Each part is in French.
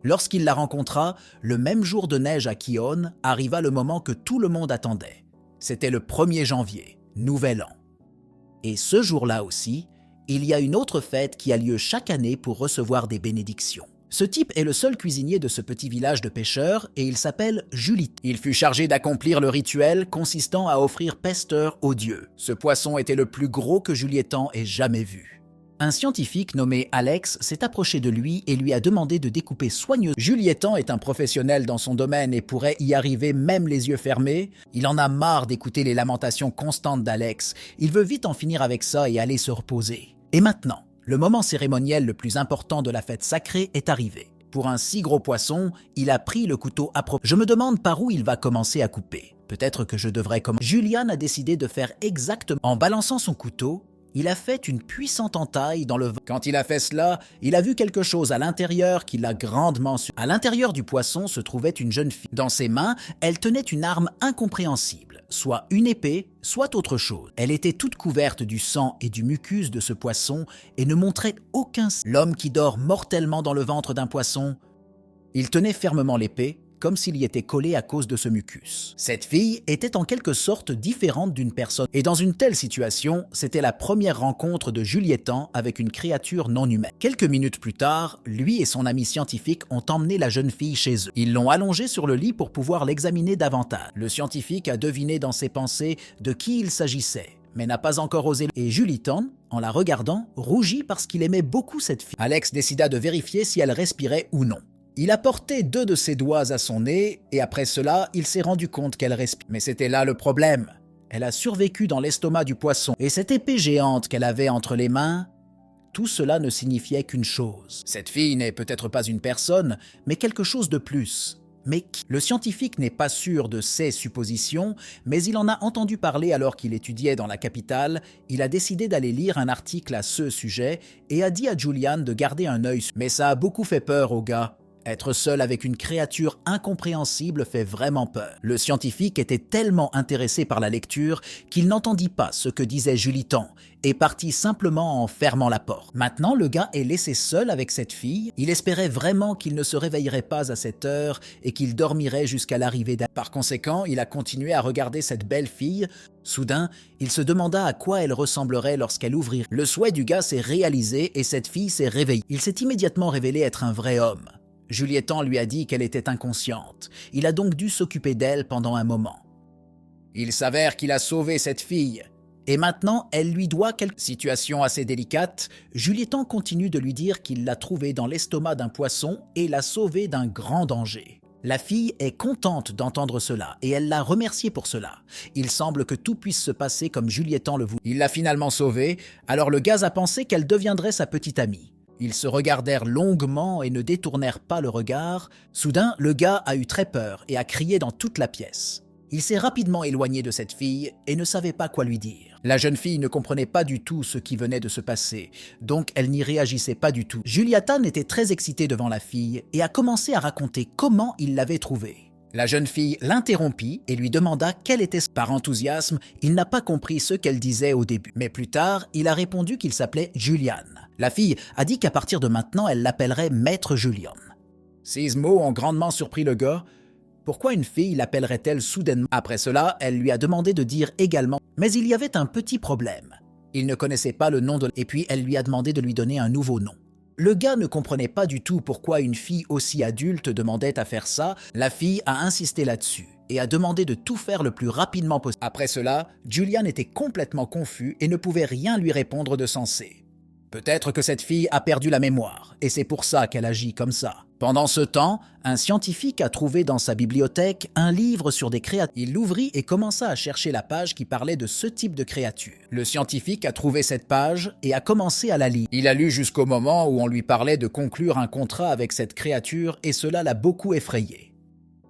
Lorsqu'il la rencontra, le même jour de neige à Kion, arriva le moment que tout le monde attendait. C'était le 1er janvier, Nouvel An. Et ce jour-là aussi, il y a une autre fête qui a lieu chaque année pour recevoir des bénédictions. Ce type est le seul cuisinier de ce petit village de pêcheurs et il s'appelle Julitan. Il fut chargé d'accomplir le rituel consistant à offrir pester aux dieux. Ce poisson était le plus gros que Julitan ait jamais vu. Un scientifique nommé Alex s'est approché de lui et lui a demandé de découper soigneusement. Julitan est un professionnel dans son domaine et pourrait y arriver même les yeux fermés. Il en a marre d'écouter les lamentations constantes d'Alex. Il veut vite en finir avec ça et aller se reposer. Et maintenant, le moment cérémoniel le plus important de la fête sacrée est arrivé. Pour un si gros poisson, il a pris le couteau approprié. Je me demande par où il va commencer à couper. Peut-être que je devrais commencer. Julian a décidé de faire exactement. En balançant son couteau, il a fait une puissante entaille dans le vent. Quand il a fait cela, il a vu quelque chose à l'intérieur qui l'a grandement surpris. À l'intérieur du poisson se trouvait une jeune fille. Dans ses mains, elle tenait une arme incompréhensible, soit une épée, soit autre chose. Elle était toute couverte du sang et du mucus de ce poisson et ne montrait aucun signe. L'homme qui dort mortellement dans le ventre d'un poisson, il tenait fermement l'épée, comme s'il y était collé à cause de ce mucus. Cette fille était en quelque sorte différente d'une personne. Et dans une telle situation, c'était la première rencontre de Julitan avec une créature non humaine. Quelques minutes plus tard, lui et son ami scientifique ont emmené la jeune fille chez eux. Ils l'ont allongée sur le lit pour pouvoir l'examiner davantage. Le scientifique a deviné dans ses pensées de qui il s'agissait, mais n'a pas encore osé. Et Julitan, en la regardant, rougit parce qu'il aimait beaucoup cette fille. Alex décida de vérifier si elle respirait ou non. Il a porté 2 de ses doigts à son nez et après cela, il s'est rendu compte qu'elle respire. Mais c'était là le problème. Elle a survécu dans l'estomac du poisson et cette épée géante qu'elle avait entre les mains, tout cela ne signifiait qu'une chose. Cette fille n'est peut-être pas une personne, mais quelque chose de plus. Mais qui? Le scientifique n'est pas sûr de ses suppositions, mais il en a entendu parler alors qu'il étudiait dans la capitale. Il a décidé d'aller lire un article à ce sujet et a dit à Julian de garder un œil. Mais ça a beaucoup fait peur au gars. Être seul avec une créature incompréhensible fait vraiment peur. Le scientifique était tellement intéressé par la lecture qu'il n'entendit pas ce que disait Julitan et partit simplement en fermant la porte. Maintenant, le gars est laissé seul avec cette fille. Il espérait vraiment qu'il ne se réveillerait pas à cette heure et qu'il dormirait jusqu'à l'arrivée d'Alex. Par conséquent, il a continué à regarder cette belle fille. Soudain, il se demanda à quoi elle ressemblerait lorsqu'elle ouvrirait. Le souhait du gars s'est réalisé et cette fille s'est réveillée. Il s'est immédiatement révélé être un vrai homme. Julitan lui a dit qu'elle était inconsciente. Il a donc dû s'occuper d'elle pendant un moment. Il s'avère qu'il a sauvé cette fille. Et maintenant, elle lui doit quelque situation assez délicate. Julitan continue de lui dire qu'il l'a trouvée dans l'estomac d'un poisson et l'a sauvée d'un grand danger. La fille est contente d'entendre cela et elle l'a remercié pour cela. Il semble que tout puisse se passer comme Julitan le voulait. Il l'a finalement sauvée, alors le gars a pensé qu'elle deviendrait sa petite amie. Ils se regardèrent longuement et ne détournèrent pas le regard. Soudain, le gars a eu très peur et a crié dans toute la pièce. Il s'est rapidement éloigné de cette fille et ne savait pas quoi lui dire. La jeune fille ne comprenait pas du tout ce qui venait de se passer, donc elle n'y réagissait pas du tout. Julitan était très excité devant la fille et a commencé à raconter comment il l'avait trouvée. La jeune fille l'interrompit et lui demanda quel était ce. Par enthousiasme, il n'a pas compris ce qu'elle disait au début. Mais plus tard, il a répondu qu'il s'appelait Julian. La fille a dit qu'à partir de maintenant, elle l'appellerait Maître Julian. Ces mots ont grandement surpris le gars. Pourquoi une fille l'appellerait-elle soudainement? Après cela, elle lui a demandé de dire également. Mais il y avait un petit problème. Il ne connaissait pas le nom de... Et puis, elle lui a demandé de lui donner un nouveau nom. Le gars ne comprenait pas du tout pourquoi une fille aussi adulte demandait à faire ça. La fille a insisté là-dessus et a demandé de tout faire le plus rapidement possible. Après cela, Julian était complètement confus et ne pouvait rien lui répondre de sensé. Peut-être que cette fille a perdu la mémoire, et c'est pour ça qu'elle agit comme ça. Pendant ce temps, un scientifique a trouvé dans sa bibliothèque un livre sur des créatures. Il l'ouvrit et commença à chercher la page qui parlait de ce type de créature. Le scientifique a trouvé cette page et a commencé à la lire. Il a lu jusqu'au moment où on lui parlait de conclure un contrat avec cette créature et cela l'a beaucoup effrayé.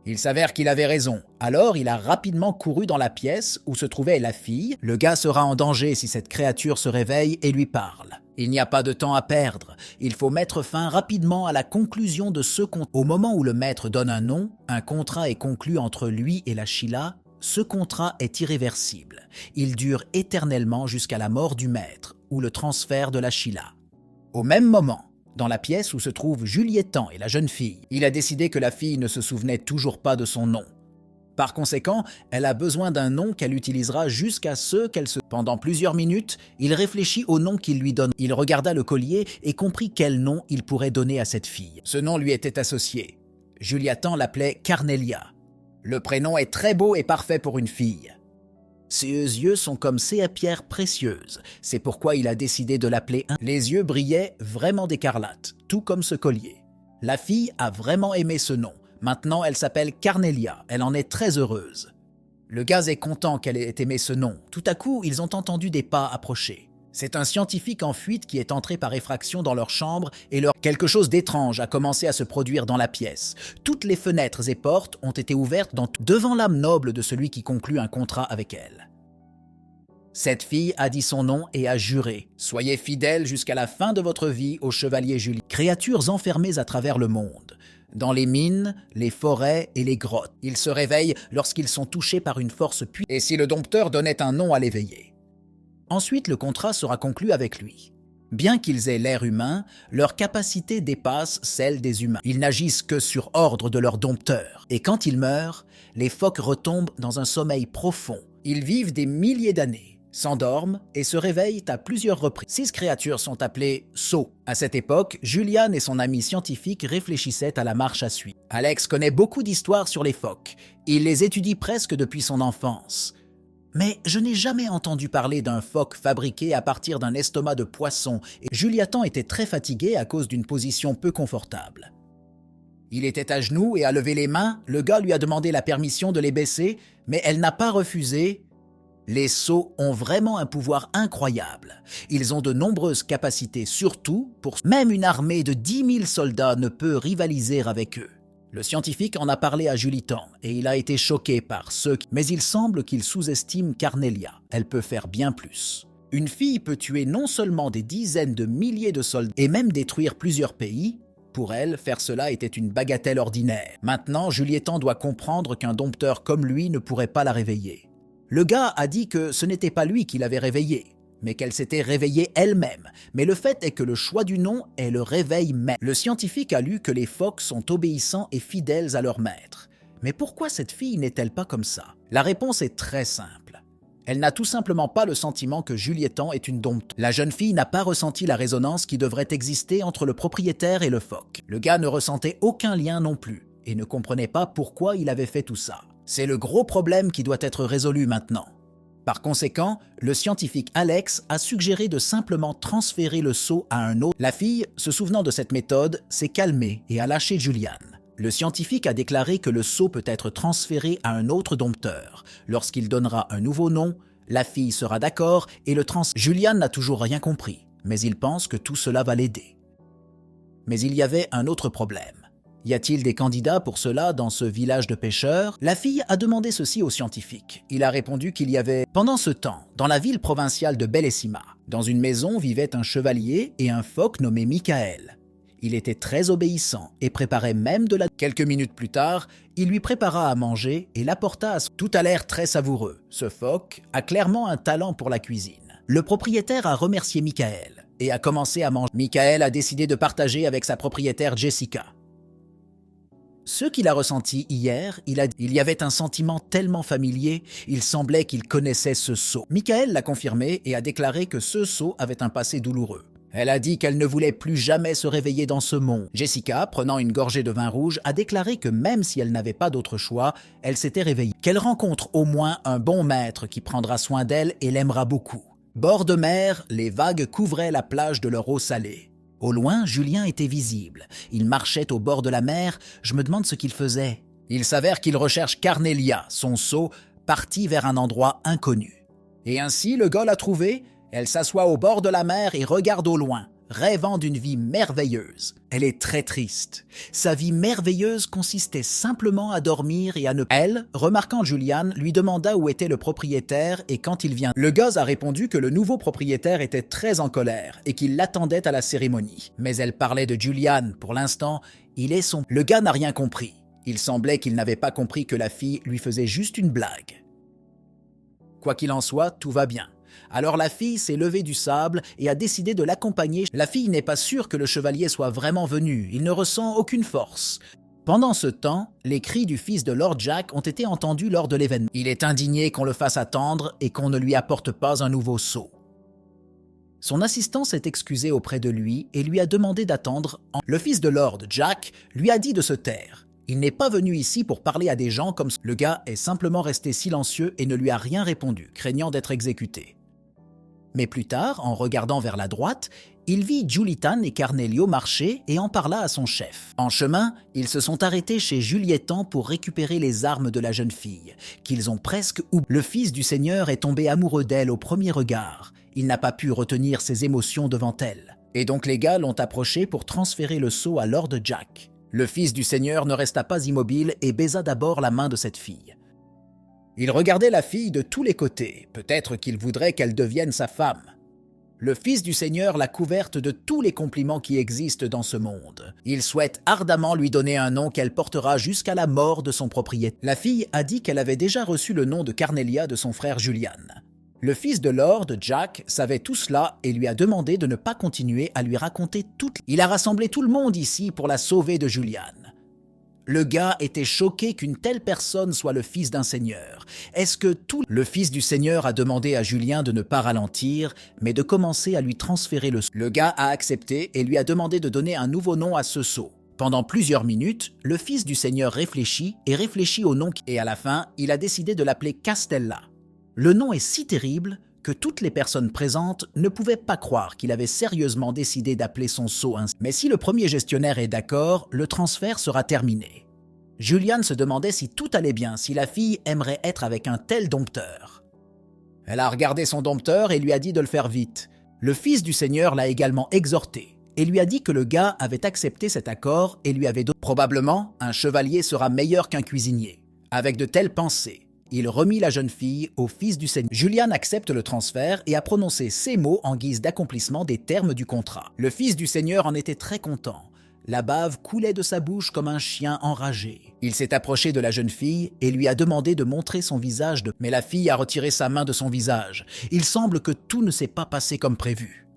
Il s'avère qu'il avait raison. Alors, il a rapidement couru dans la pièce où se trouvait la fille. Le gars sera en danger si cette créature se réveille et lui parle. Il n'y a pas de temps à perdre. Il faut mettre fin rapidement à la conclusion de ce contrat. Au moment où le maître donne un nom, un contrat est conclu entre lui et la Sheila. Ce contrat est irréversible. Il dure éternellement jusqu'à la mort du maître ou le transfert de la Sheila. Au même moment, dans la pièce où se trouvent Juliettan et la jeune fille. Il a décidé que la fille ne se souvenait toujours pas de son nom. Par conséquent, elle a besoin d'un nom qu'elle utilisera jusqu'à ce qu'elle se... Pendant plusieurs minutes, il réfléchit au nom qu'il lui donne. Il regarda le collier et comprit quel nom il pourrait donner à cette fille. Ce nom lui était associé. Juliettan l'appelait Carnelia. Le prénom est très beau et parfait pour une fille. Ses yeux sont comme ces pierres précieuses. C'est pourquoi il a décidé de l'appeler un. Les yeux brillaient vraiment d'écarlate, tout comme ce collier. La fille a vraiment aimé ce nom. Maintenant, elle s'appelle Carnelia. Elle en est très heureuse. Le gars est content qu'elle ait aimé ce nom. Tout à coup, ils ont entendu des pas approcher. C'est un scientifique en fuite qui est entré par effraction dans leur chambre et quelque chose d'étrange a commencé à se produire dans la pièce. Toutes les fenêtres et portes ont été ouvertes devant l'âme noble de celui qui conclut un contrat avec elle. Cette fille a dit son nom et a juré « Soyez fidèles jusqu'à la fin de votre vie au chevalier Julie ». Créatures enfermées à travers le monde, dans les mines, les forêts et les grottes. Ils se réveillent lorsqu'ils sont touchés par une force puissante. Et si le dompteur donnait un nom à l'éveiller. Ensuite, le contrat sera conclu avec lui. Bien qu'ils aient l'air humain, leur capacité dépasse celle des humains. Ils n'agissent que sur ordre de leur dompteur. Et quand ils meurent, les phoques retombent dans un sommeil profond. Ils vivent des milliers d'années, s'endorment et se réveillent à plusieurs reprises. 6 créatures sont appelées sots. À cette époque, Julian et son ami scientifique réfléchissaient à la marche à suivre. Alex connaît beaucoup d'histoires sur les phoques. Il les étudie presque depuis son enfance. Mais je n'ai jamais entendu parler d'un phoque fabriqué à partir d'un estomac de poisson et Juliettan était très fatigué à cause d'une position peu confortable. Il était à genoux et a levé les mains, le gars lui a demandé la permission de les baisser, mais elle n'a pas refusé. Les sots ont vraiment un pouvoir incroyable. Ils ont de nombreuses capacités, surtout pour... Même une armée de 10 000 soldats ne peut rivaliser avec eux. Le scientifique en a parlé à Juliettan et il a été choqué par mais il semble qu'il sous-estime Carnelia. Elle peut faire bien plus. Une fille peut tuer non seulement des dizaines de milliers de soldats et même détruire plusieurs pays. Pour elle, faire cela était une bagatelle ordinaire. Maintenant, Juliettan doit comprendre qu'un dompteur comme lui ne pourrait pas la réveiller. Le gars a dit que ce n'était pas lui qui l'avait réveillée, mais qu'elle s'était réveillée elle-même. Mais le fait est que le choix du nom est le réveil même. Le scientifique a lu que les phoques sont obéissants et fidèles à leur maître. Mais pourquoi cette fille n'est-elle pas comme ça? La réponse est très simple. Elle n'a tout simplement pas le sentiment que Juliettan est une dompteuse. La jeune fille n'a pas ressenti la résonance qui devrait exister entre le propriétaire et le phoque. Le gars ne ressentait aucun lien non plus et ne comprenait pas pourquoi il avait fait tout ça. C'est le gros problème qui doit être résolu maintenant. Par conséquent, le scientifique Alex a suggéré de simplement transférer le sceau à un autre. La fille, se souvenant de cette méthode, s'est calmée et a lâché Julian. Le scientifique a déclaré que le sceau peut être transféré à un autre dompteur. Lorsqu'il donnera un nouveau nom, la fille sera d'accord et Julian n'a toujours rien compris, mais il pense que tout cela va l'aider. Mais il y avait un autre problème. Y a-t-il des candidats pour cela dans ce village de pêcheurs? La fille a demandé ceci au scientifique. Il a répondu qu'il y avait... Pendant ce temps, dans la ville provinciale de Bellissima, dans une maison vivaient un chevalier et un phoque nommé Michael. Il était très obéissant et préparait même de la... Quelques minutes plus tard, il lui prépara à manger et l'apporta à son... Tout a l'air très savoureux. Ce phoque a clairement un talent pour la cuisine. Le propriétaire a remercié Michael et a commencé à manger. Michael a décidé de partager avec sa propriétaire Jessica. Ce qu'il a ressenti hier, il y avait un sentiment tellement familier, il semblait qu'il connaissait ce sceau. Michael l'a confirmé et a déclaré que ce sceau avait un passé douloureux. Elle a dit qu'elle ne voulait plus jamais se réveiller dans ce monde. Jessica, prenant une gorgée de vin rouge, a déclaré que même si elle n'avait pas d'autre choix, elle s'était réveillée. Qu'elle rencontre au moins un bon maître qui prendra soin d'elle et l'aimera beaucoup. Bord de mer, les vagues couvraient la plage de leur eau salée. Au loin, Julien était visible. Il marchait au bord de la mer. Je me demande ce qu'il faisait. Il s'avère qu'il recherche Carnelia, son sceau, parti vers un endroit inconnu. Et ainsi, le gars l'a trouvée. Elle s'assoit au bord de la mer et regarde au loin, rêvant d'une vie merveilleuse. Elle est très triste. Sa vie merveilleuse consistait simplement à dormir et à ne... Elle, remarquant Julian, lui demanda où était le propriétaire et quand il vient. Le gars a répondu que le nouveau propriétaire était très en colère et qu'il l'attendait à la cérémonie. Mais elle parlait de Julian. Pour l'instant, il est son... Le gars n'a rien compris. Il semblait qu'il n'avait pas compris que la fille lui faisait juste une blague. Quoi qu'il en soit, tout va bien. Alors la fille s'est levée du sable et a décidé de l'accompagner. La fille n'est pas sûre que le chevalier soit vraiment venu, il ne ressent aucune force. Pendant ce temps, les cris du fils de Lord Jack ont été entendus lors de l'événement. Il est indigné qu'on le fasse attendre et qu'on ne lui apporte pas un nouveau seau. Son assistant s'est excusé auprès de lui et lui a demandé d'attendre. Le fils de Lord Jack lui a dit de se taire. Il n'est pas venu ici pour parler à des gens comme ça. Le gars est simplement resté silencieux et ne lui a rien répondu, craignant d'être exécuté. Mais plus tard, en regardant vers la droite, il vit Julitan et Carnelio marcher et en parla à son chef. En chemin, ils se sont arrêtés chez Julietan pour récupérer les armes de la jeune fille, qu'ils ont presque oubliées. Le fils du seigneur est tombé amoureux d'elle au premier regard. Il n'a pas pu retenir ses émotions devant elle. Et donc les gars l'ont approché pour transférer le sceau à Lord Jack. Le fils du seigneur ne resta pas immobile et baisa d'abord la main de cette fille. Il regardait la fille de tous les côtés, peut-être qu'il voudrait qu'elle devienne sa femme. Le fils du seigneur l'a couverte de tous les compliments qui existent dans ce monde. Il souhaite ardemment lui donner un nom qu'elle portera jusqu'à la mort de son propriétaire. La fille a dit qu'elle avait déjà reçu le nom de Carnelia de son frère Julian. Le fils de Lord Jack savait tout cela et lui a demandé de ne pas continuer à lui raconter toute... Il a rassemblé tout le monde ici pour la sauver de Julian. Le gars était choqué qu'une telle personne soit le fils d'un seigneur. Est-ce que tout... Le fils du seigneur a demandé à Julien de ne pas ralentir, mais de commencer à lui transférer le sceau. Le gars a accepté et lui a demandé de donner un nouveau nom à ce sceau. Pendant plusieurs minutes, le fils du seigneur réfléchit au nom et à la fin, il a décidé de l'appeler Castella. Le nom est si terrible que toutes les personnes présentes ne pouvaient pas croire qu'il avait sérieusement décidé d'appeler son sceau ainsi. Mais si le premier gestionnaire est d'accord, le transfert sera terminé. Julian se demandait si tout allait bien, si la fille aimerait être avec un tel dompteur. Elle a regardé son dompteur et lui a dit de le faire vite. Le fils du seigneur l'a également exhorté et lui a dit que le gars avait accepté cet accord et lui avait donné. Probablement, un chevalier sera meilleur qu'un cuisinier. Avec de telles pensées, il remit la jeune fille au fils du seigneur. Julian accepte le transfert et a prononcé ces mots en guise d'accomplissement des termes du contrat. Le fils du seigneur en était très content. La bave coulait de sa bouche comme un chien enragé. Il s'est approché de la jeune fille et lui a demandé de montrer son visage. Mais la fille a retiré sa main de son visage. Il semble que tout ne s'est pas passé comme prévu.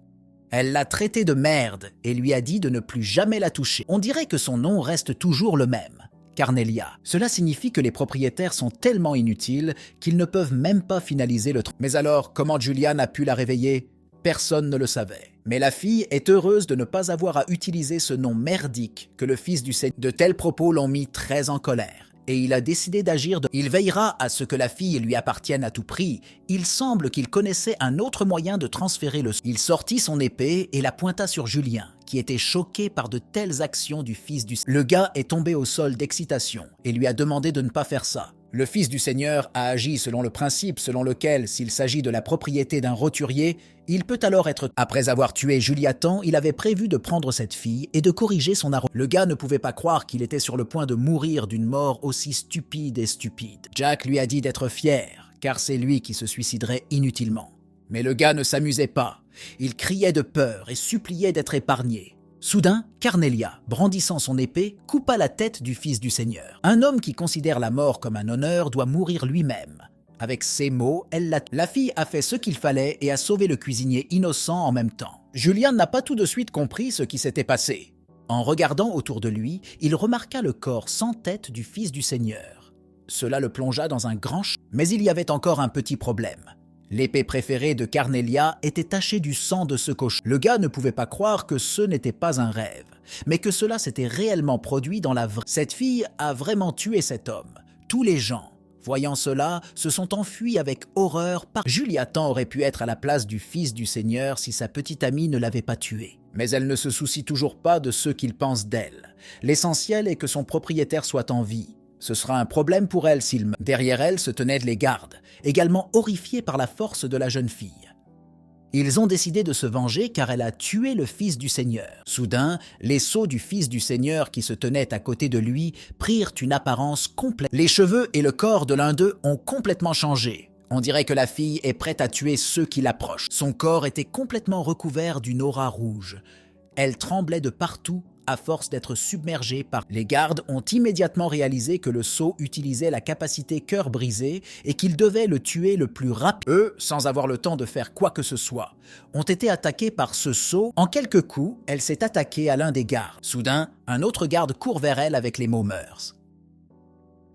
Elle l'a traité de merde et lui a dit de ne plus jamais la toucher. On dirait que son nom reste toujours le même. Carnelia. Cela signifie que les propriétaires sont tellement inutiles qu'ils ne peuvent même pas finaliser le travail. Mais alors, comment Julian a pu la réveiller? Personne ne le savait. Mais la fille est heureuse de ne pas avoir à utiliser ce nom merdique que le fils du seigneur. De tels propos l'ont mis très en colère. Et il a décidé d'agir de... Il veillera à ce que la fille lui appartienne à tout prix. Il semble qu'il connaissait un autre moyen de transférer le... Il sortit son épée et la pointa sur Julien, qui était choqué par de telles actions du fils du... Le gars est tombé au sol d'excitation et lui a demandé de ne pas faire ça. Le fils du seigneur a agi selon le principe selon lequel, s'il s'agit de la propriété d'un roturier, il peut alors être... Après avoir tué Juliatan, il avait prévu de prendre cette fille et de corriger son arrogance. Le gars ne pouvait pas croire qu'il était sur le point de mourir d'une mort aussi stupide et stupide. Jack lui a dit d'être fier, car c'est lui qui se suiciderait inutilement. Mais le gars ne s'amusait pas. Il criait de peur et suppliait d'être épargné. Soudain, Carnelia, brandissant son épée, coupa la tête du fils du seigneur. Un homme qui considère la mort comme un honneur doit mourir lui-même. Avec ces mots, la fille a fait ce qu'il fallait et a sauvé le cuisinier innocent en même temps. Julien n'a pas tout de suite compris ce qui s'était passé. En regardant autour de lui, il remarqua le corps sans tête du fils du seigneur. Cela le plongea dans un grand choc. Mais il y avait encore un petit problème. L'épée préférée de Carnelia était tachée du sang de ce cochon. Le gars ne pouvait pas croire que ce n'était pas un rêve, mais que cela s'était réellement produit dans la vraie. Cette fille a vraiment tué cet homme. Tous les gens, voyant cela, se sont enfuis avec horreur. Juliatan aurait pu être à la place du fils du seigneur si sa petite amie ne l'avait pas tué. Mais elle ne se soucie toujours pas de ce qu'il pense d'elle. L'essentiel est que son propriétaire soit en vie. Ce sera un problème pour elle s'il meurt. Derrière elle se tenaient les gardes, également horrifiés par la force de la jeune fille. Ils ont décidé de se venger car elle a tué le fils du seigneur. Soudain, les sceaux du fils du seigneur qui se tenait à côté de lui prirent une apparence complète. Les cheveux et le corps de l'un d'eux ont complètement changé. On dirait que la fille est prête à tuer ceux qui l'approchent. Son corps était complètement recouvert d'une aura rouge. Elle tremblait de partout à force d'être submergé par... Les gardes ont immédiatement réalisé que le seau utilisait la capacité cœur brisé et qu'ils devaient le tuer le plus rapide. Eux, sans avoir le temps de faire quoi que ce soit, ont été attaqués par ce seau. En quelques coups, elle s'est attaquée à l'un des gardes. Soudain, un autre garde court vers elle avec les mots Meurs.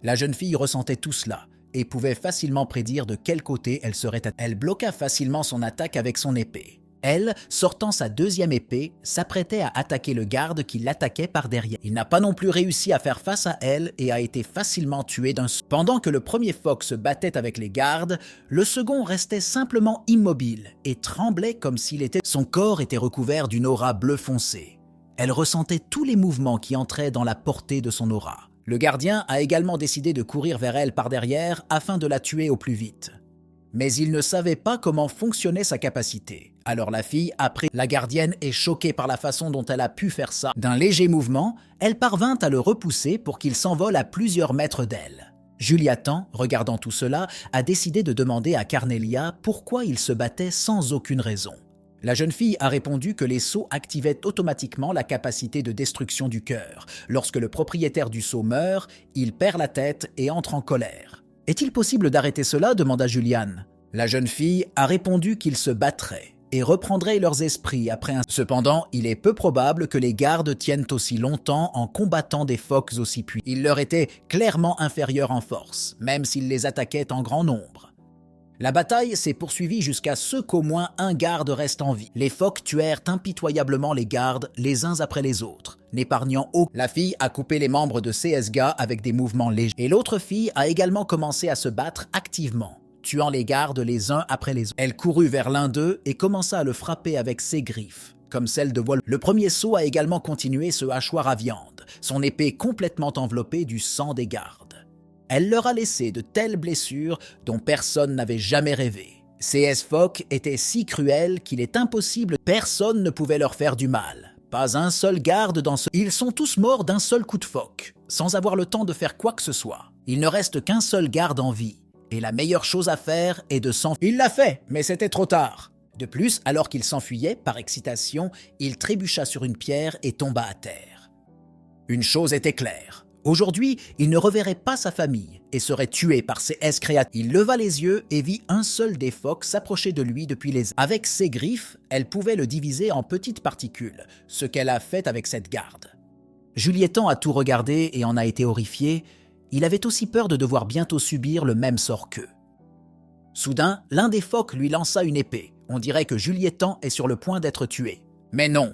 La jeune fille ressentait tout cela et pouvait facilement prédire de quel côté elle serait attaquée. Elle bloqua facilement son attaque avec son épée. Elle, sortant sa deuxième épée, s'apprêtait à attaquer le garde qui l'attaquait par derrière. Il n'a pas non plus réussi à faire face à elle et a été facilement tué d'un seau. Pendant que le premier phoque se battait avec les gardes, le second restait simplement immobile et tremblait comme s'il était... Son corps était recouvert d'une aura bleu foncé. Elle ressentait tous les mouvements qui entraient dans la portée de son aura. Le gardien a également décidé de courir vers elle par derrière afin de la tuer au plus vite. Mais il ne savait pas comment fonctionnait sa capacité. Alors la fille a pris... La gardienne est choquée par la façon dont elle a pu faire ça. D'un léger mouvement, elle parvint à le repousser pour qu'il s'envole à plusieurs mètres d'elle. Juliatan, regardant tout cela, a décidé de demander à Carnelia pourquoi il se battait sans aucune raison. La jeune fille a répondu que les seaux activaient automatiquement la capacité de destruction du cœur. Lorsque le propriétaire du seau meurt, il perd la tête et entre en colère. « Est-il possible d'arrêter cela ?» demanda Juliane. La jeune fille a répondu qu'ils se battraient et reprendraient leurs esprits après un... Cependant, il est peu probable que les gardes tiennent aussi longtemps en combattant des phoques aussi puissants. Ils leur étaient clairement inférieurs en force, même s'ils les attaquaient en grand nombre. La bataille s'est poursuivie jusqu'à ce qu'au moins un garde reste en vie. Les phoques tuèrent impitoyablement les gardes les uns après les autres, n'épargnant aucun. La fille a coupé les membres de CSGA avec des mouvements légers. Et l'autre fille a également commencé à se battre activement, tuant les gardes les uns après les autres. Elle courut vers l'un d'eux et commença à le frapper avec ses griffes, comme celles de vol. Le premier seau a également continué ce hachoir à viande, son épée complètement enveloppée du sang des gardes. Elle leur a laissé de telles blessures dont personne n'avait jamais rêvé. CS Phoque était si cruel qu'il est impossible, personne ne pouvait leur faire du mal. Pas un seul garde dans ce... Ils sont tous morts d'un seul coup de phoque, sans avoir le temps de faire quoi que ce soit. Il ne reste qu'un seul garde en vie, et la meilleure chose à faire est de s'enfuir. Il l'a fait, mais c'était trop tard. De plus, alors qu'il s'enfuyait, par excitation, il trébucha sur une pierre et tomba à terre. Une chose était claire. Aujourd'hui, il ne reverrait pas sa famille et serait tué par ces créatures. Il leva les yeux et vit un seul des phoques s'approcher de lui depuis les... Avec ses griffes, elle pouvait le diviser en petites particules, ce qu'elle a fait avec cette garde. Juliettan a tout regardé et en a été horrifié. Il avait aussi peur de devoir bientôt subir le même sort qu'eux. Soudain, l'un des phoques lui lança une épée. On dirait que Juliettan est sur le point d'être tué. Mais non!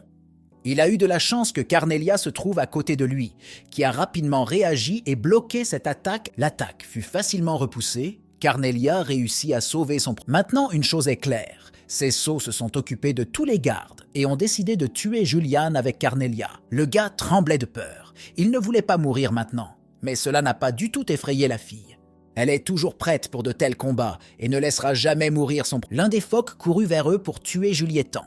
Il a eu de la chance que Carnelia se trouve à côté de lui, qui a rapidement réagi et bloqué cette attaque. L'attaque fut facilement repoussée. Carnelia réussit à sauver son... Maintenant, une chose est claire. Ces sots se sont occupés de tous les gardes et ont décidé de tuer Juliane avec Carnelia. Le gars tremblait de peur. Il ne voulait pas mourir maintenant, mais cela n'a pas du tout effrayé la fille. Elle est toujours prête pour de tels combats et ne laissera jamais mourir son... L'un des phoques courut vers eux pour tuer Juliettan.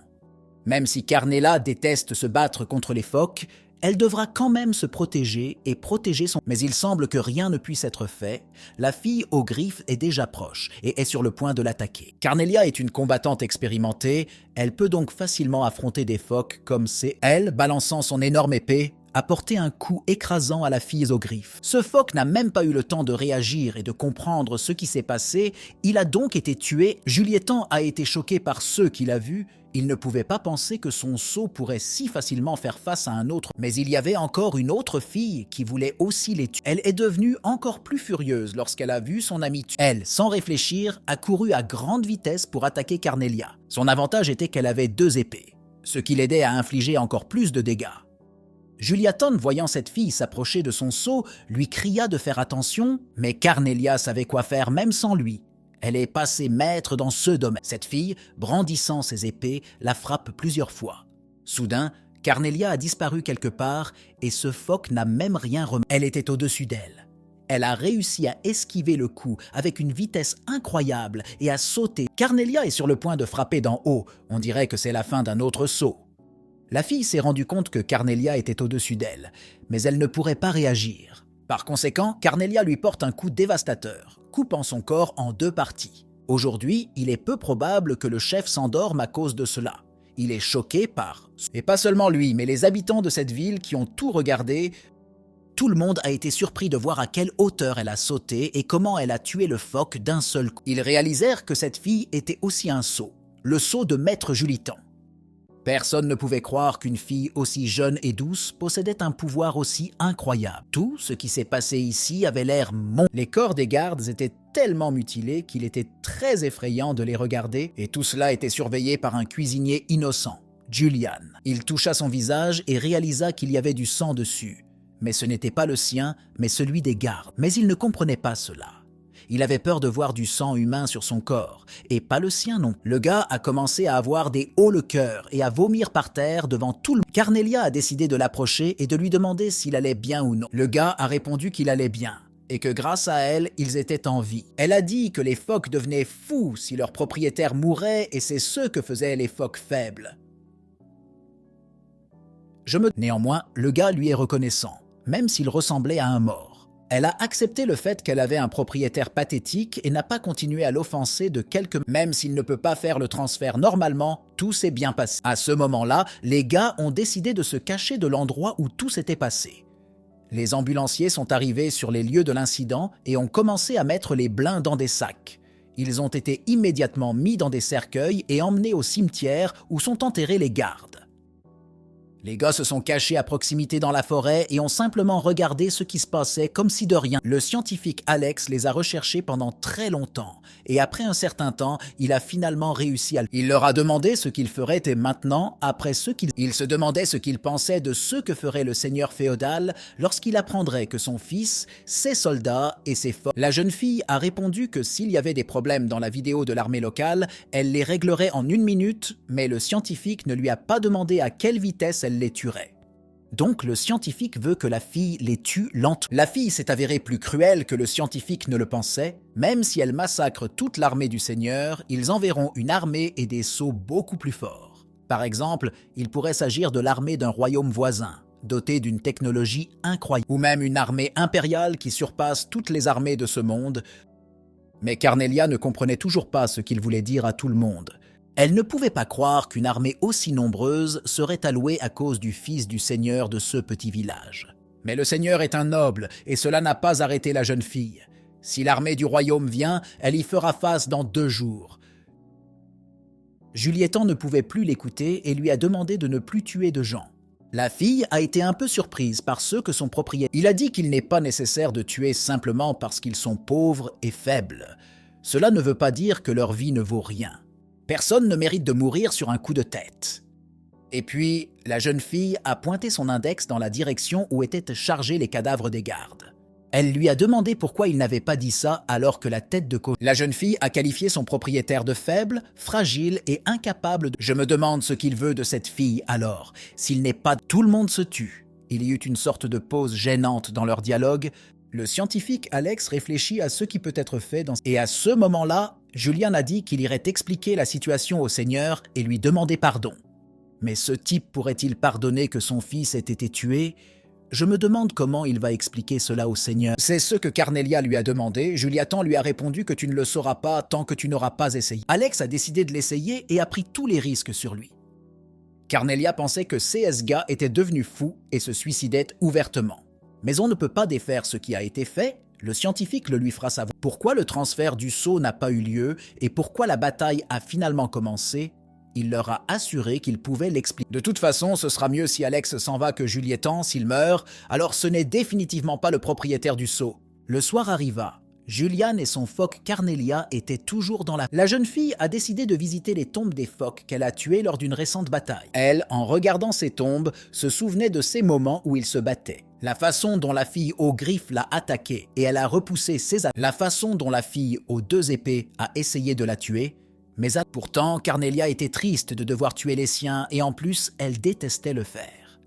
Même si Carnella déteste se battre contre les phoques, elle devra quand même se protéger et protéger son... Mais il semble que rien ne puisse être fait. La fille aux griffes est déjà proche et est sur le point de l'attaquer. Carnelia est une combattante expérimentée, elle peut donc facilement affronter des phoques comme c'est elle, balançant son énorme épée, a porté un coup écrasant à la fille aux griffes. Ce phoque n'a même pas eu le temps de réagir et de comprendre ce qui s'est passé, il a donc été tué. Juliettan a été choqué par ceux qu'il a vus. Il ne pouvait pas penser que son seau pourrait si facilement faire face à un autre. Mais il y avait encore une autre fille qui voulait aussi les tuer. Elle est devenue encore plus furieuse lorsqu'elle a vu son amie tuer. Elle, sans réfléchir, a couru à grande vitesse pour attaquer Carnelia. Son avantage était qu'elle avait 2 épées, ce qui l'aidait à infliger encore plus de dégâts. Juliettan, voyant cette fille s'approcher de son seau, lui cria de faire attention, mais Carnelia savait quoi faire même sans lui. Elle est passée maître dans ce domaine. Cette fille, brandissant ses épées, la frappe plusieurs fois. Soudain, Carnelia a disparu quelque part et ce phoque n'a même rien remarqué. Elle était au-dessus d'elle. Elle a réussi à esquiver le coup avec une vitesse incroyable et à sauter. Carnelia est sur le point de frapper d'en haut. On dirait que c'est la fin d'un autre saut. La fille s'est rendue compte que Carnelia était au-dessus d'elle, mais elle ne pourrait pas réagir. Par conséquent, Carnelia lui porte un coup dévastateur, coupant son corps en 2 parties. Aujourd'hui, il est peu probable que le chef s'endorme à cause de cela. Il est choqué par... Et pas seulement lui, mais les habitants de cette ville qui ont tout regardé. Tout le monde a été surpris de voir à quelle hauteur elle a sauté et comment elle a tué le phoque d'un seul coup. Ils réalisèrent que cette fille était aussi un sot, le sot de Maître Julitan. Personne ne pouvait croire qu'une fille aussi jeune et douce possédait un pouvoir aussi incroyable. Tout ce qui s'est passé ici avait l'air Les corps des gardes étaient tellement mutilés qu'il était très effrayant de les regarder, et tout cela était surveillé par un cuisinier innocent, Julian. Il toucha son visage et réalisa qu'il y avait du sang dessus. Mais ce n'était pas le sien, mais celui des gardes. Mais il ne comprenait pas cela. Il avait peur de voir du sang humain sur son corps, et pas le sien non. Le gars a commencé à avoir des hauts le cœur et à vomir par terre devant tout le monde. Cornelia a décidé de l'approcher et de lui demander s'il allait bien ou non. Le gars a répondu qu'il allait bien, et que grâce à elle, ils étaient en vie. Elle a dit que les phoques devenaient fous si leur propriétaire mourait, et c'est ce que faisaient les phoques faibles. Néanmoins, le gars lui est reconnaissant, même s'il ressemblait à un mort. Elle a accepté le fait qu'elle avait un propriétaire pathétique et n'a pas continué à l'offenser de quelques... Même s'il ne peut pas faire le transfert normalement, tout s'est bien passé. À ce moment-là, les gars ont décidé de se cacher de l'endroit où tout s'était passé. Les ambulanciers sont arrivés sur les lieux de l'incident et ont commencé à mettre les blins dans des sacs. Ils ont été immédiatement mis dans des cercueils et emmenés au cimetière où sont enterrés les gardes. Les gars se sont cachés à proximité dans la forêt et ont simplement regardé ce qui se passait comme si de rien. Le scientifique Alex les a recherchés pendant très longtemps et après un certain temps, il a finalement réussi à... Il leur a demandé ce qu'ils feraient et maintenant, après ce qu'ils... Il se demandait ce qu'ils pensaient de ce que ferait le seigneur féodal lorsqu'il apprendrait que son fils, ses soldats et ses forces... La jeune fille a répondu que s'il y avait des problèmes dans la vidéo de l'armée locale, elle les réglerait en 1 minute, mais le scientifique ne lui a pas demandé à quelle vitesse elle les tuerait. Donc le scientifique veut que la fille les tue lentement. La fille s'est avérée plus cruelle que le scientifique ne le pensait. Même si elle massacre toute l'armée du Seigneur, ils enverront une armée et des sots beaucoup plus forts. Par exemple, il pourrait s'agir de l'armée d'un royaume voisin, dotée d'une technologie incroyable, ou même une armée impériale qui surpasse toutes les armées de ce monde. Mais Cornelia ne comprenait toujours pas ce qu'il voulait dire à tout le monde. Elle ne pouvait pas croire qu'une armée aussi nombreuse serait allouée à cause du fils du seigneur de ce petit village. Mais le seigneur est un noble, et cela n'a pas arrêté la jeune fille. Si l'armée du royaume vient, elle y fera face dans 2 jours. Juliettan ne pouvait plus l'écouter et lui a demandé de ne plus tuer de gens. La fille a été un peu surprise par ce que son propriétaire... Il a dit qu'il n'est pas nécessaire de tuer simplement parce qu'ils sont pauvres et faibles. Cela ne veut pas dire que leur vie ne vaut rien. Personne ne mérite de mourir sur un coup de tête. Et puis, la jeune fille a pointé son index dans la direction où étaient chargés les cadavres des gardes. Elle lui a demandé pourquoi il n'avait pas dit ça alors que la tête de La jeune fille a qualifié son propriétaire de faible, fragile et incapable de... Je me demande ce qu'il veut de cette fille alors, s'il n'est pas... Tout le monde se tue. Il y eut une sorte de pause gênante dans leur dialogue. Le scientifique Alex réfléchit à ce qui peut être fait dans... Et à ce moment-là, Julian a dit qu'il irait expliquer la situation au Seigneur et lui demander pardon. Mais ce type pourrait-il pardonner que son fils ait été tué? Je me demande comment il va expliquer cela au Seigneur. C'est ce que Cornelia lui a demandé. Juliettan lui a répondu que tu ne le sauras pas tant que tu n'auras pas essayé. Alex a décidé de l'essayer et a pris tous les risques sur lui. Cornelia pensait que C.S. gars était devenu fou et se suicidait ouvertement. Mais on ne peut pas défaire ce qui a été fait. Le scientifique le lui fera savoir. Pourquoi le transfert du sceau n'a pas eu lieu et pourquoi la bataille a finalement commencé, il leur a assuré qu'il pouvait l'expliquer. De toute façon, ce sera mieux si Alex s'en va que Juliettan s'il meurt, alors ce n'est définitivement pas le propriétaire du sceau. Le soir arriva. Julian et son phoque Cornelia étaient toujours dans la... La jeune fille a décidé de visiter les tombes des phoques qu'elle a tués lors d'une récente bataille. Elle, en regardant ces tombes, se souvenait de ces moments où ils se battaient. La façon dont la fille aux griffes l'a attaquée et elle a repoussé ses attaques. La façon dont la fille aux 2 épées a essayé de la tuer. Mais pourtant, Cornelia était triste de devoir tuer les siens et en plus, elle détestait le faire.